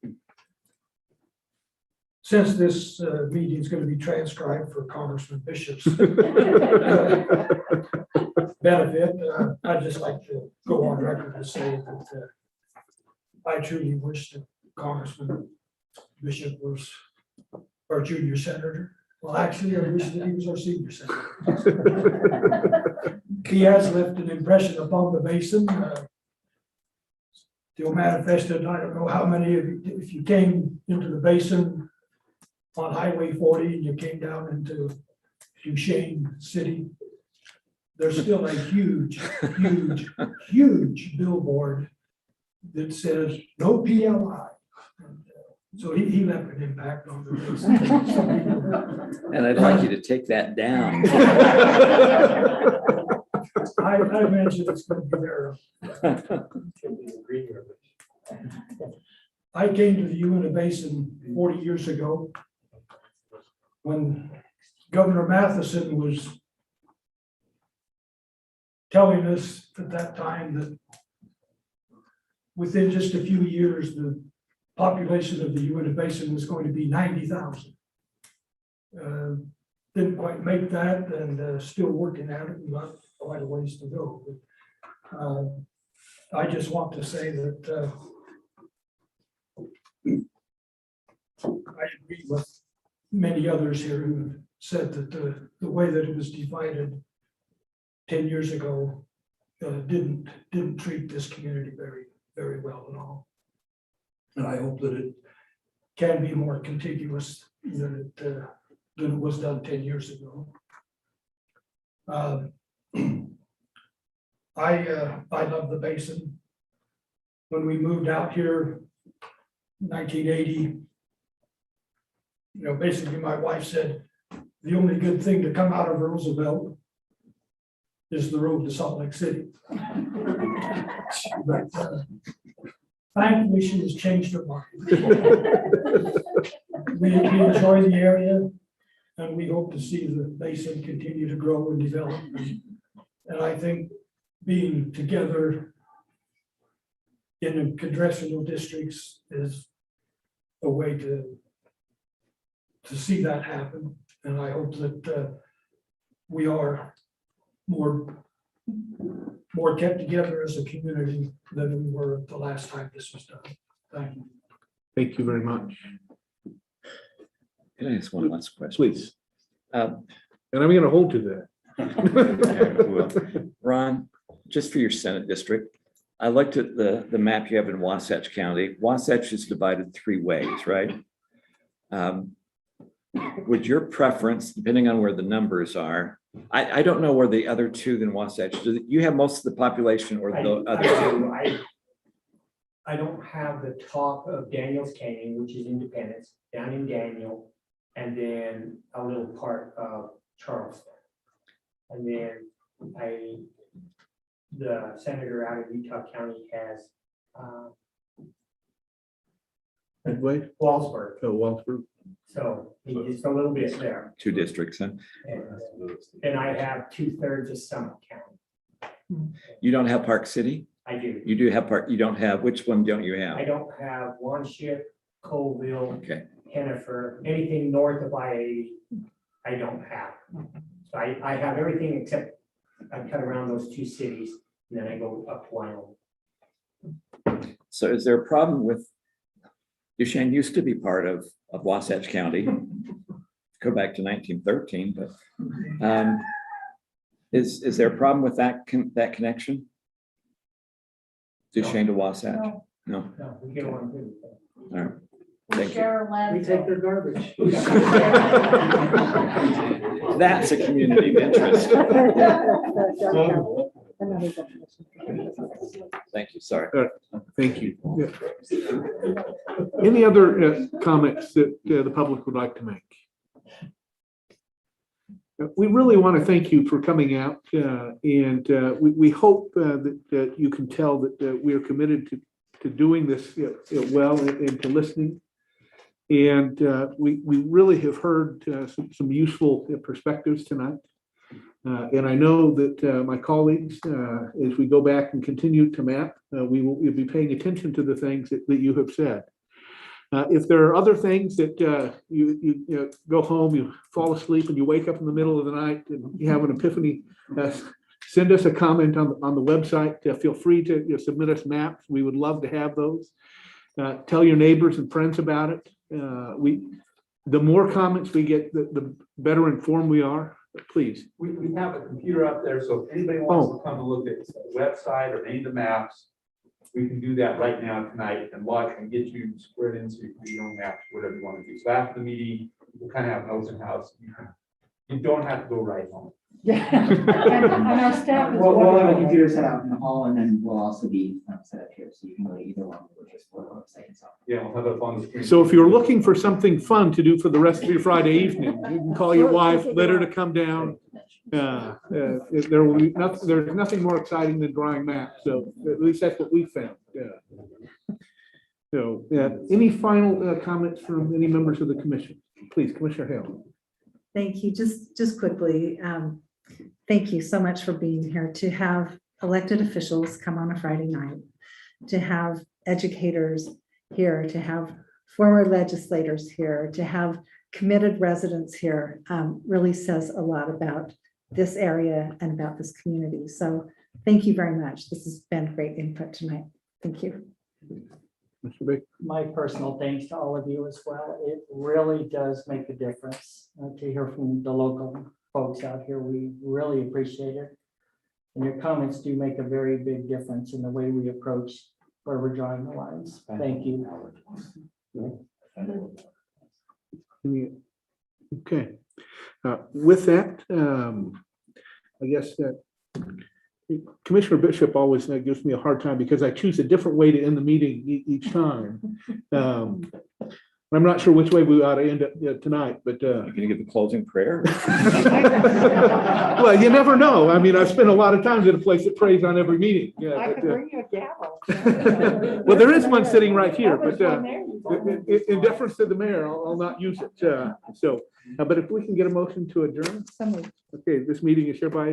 Since this meeting is going to be transcribed for Congressman Bishop's benefit, I'd just like to go on record to say that I truly wish that Congressman Bishop was our junior senator. Well, actually, I wish that he was our senior senator. He has left an impression upon the basin. Still manifested, I don't know how many of you, if you came into the basin on Highway 40 and you came down into Duchesne City, there's still a huge billboard that says no PLI. So he left an impact on the basin. And I'd like you to take that down. I mentioned it's gonna be there. I came to the Uinta Basin 40 years ago when Governor Matheson was telling us at that time that within just a few years, the population of the Uinta Basin was going to be 90,000. Didn't quite make that and still working at it, not quite a ways to go. But, I just want to say that I agree with many others here who said that the way that it was divided 10 years ago didn't treat this community very well at all. And I hope that it can be more contiguous than it was done 10 years ago. I love the basin. When we moved out here in 1980, basically my wife said, the only good thing to come out of Roosevelt is the road to Salt Lake City. But thankfully, she has changed her mind. We enjoy the area, and we hope to see the basin continue to grow and develop. And I think being together in the congressional districts is a way to see that happen. And I hope that we are more kept together as a community than we were the last time this was done. Thank you. Thank you very much. Can I ask one last question? Please. And I'm going to hold to that. Ron, just for your Senate district, I looked at the map you have in Wasatch County. Wasatch is divided 3 ways, right? Would your preference, depending on where the numbers are, I don't know where the other 2 than Wasatch, do you have most of the population or the other 2? I don't have the top of Daniels Canyon, which is Independence, down in Daniel, and then a little part of Charleston. And then the senator out of Utah County has Midway? Wallsburg. Oh, Walford. So it's a little bit there. 2 districts, huh? And I have 2/3 of Summit County. You don't have Park City? I do. You do have you don't have, which one don't you have? I don't have Wanship, Colville, Okay. Hennifer, anything north of I-80, I don't have. So I have everything except I cut around those 2 cities, and then I go up Wyoming. So is there a problem with, Duchesne used to be part of Wasatch County, go back to 1913, but is there a problem with that connection? Duchesne to Wasatch? No. No, we get along good. All right. Thank you. We take their garbage. That's a community of interest. Thank you, sorry. Thank you. Yeah. Any other comments that the public would like to make? We really want to thank you for coming out, and we hope that you can tell that we are committed to doing this well and to listening. And we really have heard some useful perspectives tonight. And I know that my colleagues, as we go back and continue to map, we'll be paying attention to the things that you have said. If there are other things that you go home, you fall asleep, and you wake up in the middle of the night and you have an epiphany, send us a comment on the website. Feel free to submit us maps. We would love to have those. Tell your neighbors and friends about it. The more comments we get, the better informed we are. Please. We have a computer up there, so if anybody wants to come and look at the website or any of the maps, we can do that right now tonight and watch and get you squared in so you can do your own maps, whatever you want to do. So after the meeting, we'll kind of have an open house. You don't have to go right home. Yeah. And our staff is. We'll have a computer set out in the hall, and then we'll also be set up here, so you can go to either one, or just go to the website and stuff. Yeah, we'll have it on the screen. So if you're looking for something fun to do for the rest of your Friday evening, you can call your wife, let her to come down, There will be nothing, there's nothing more exciting than drawing maps, so at least that's what we found. So, any final comments from any members of the commission? Please, Commissioner Hale. Thank you. Just quickly, thank you so much for being here. To have elected officials come on a Friday night, to have educators here, to have former legislators here, to have committed residents here, really says a lot about this area and about this community. So thank you very much. This has been great input tonight. Thank you. My personal thanks to all of you as well. It really does make a difference to hear from the local folks out here. We really appreciate it. And your comments do make a very big difference in the way we approach where we're drawing the lines. Thank you. Okay. With that, I guess that Commissioner Bishop always gives me a hard time because I choose a different way to end the meeting each time. I'm not sure which way we ought to end up tonight, but You're gonna give the closing prayer? well, you never know. I mean, I've spent a lot of time at a place that prays on every meeting. Yeah, I but, could bring you a gavel. well, there is one sitting right here, but in deference to the mayor, I'll not use it. But if we can get a motion to adjourn, okay, this meeting is hereby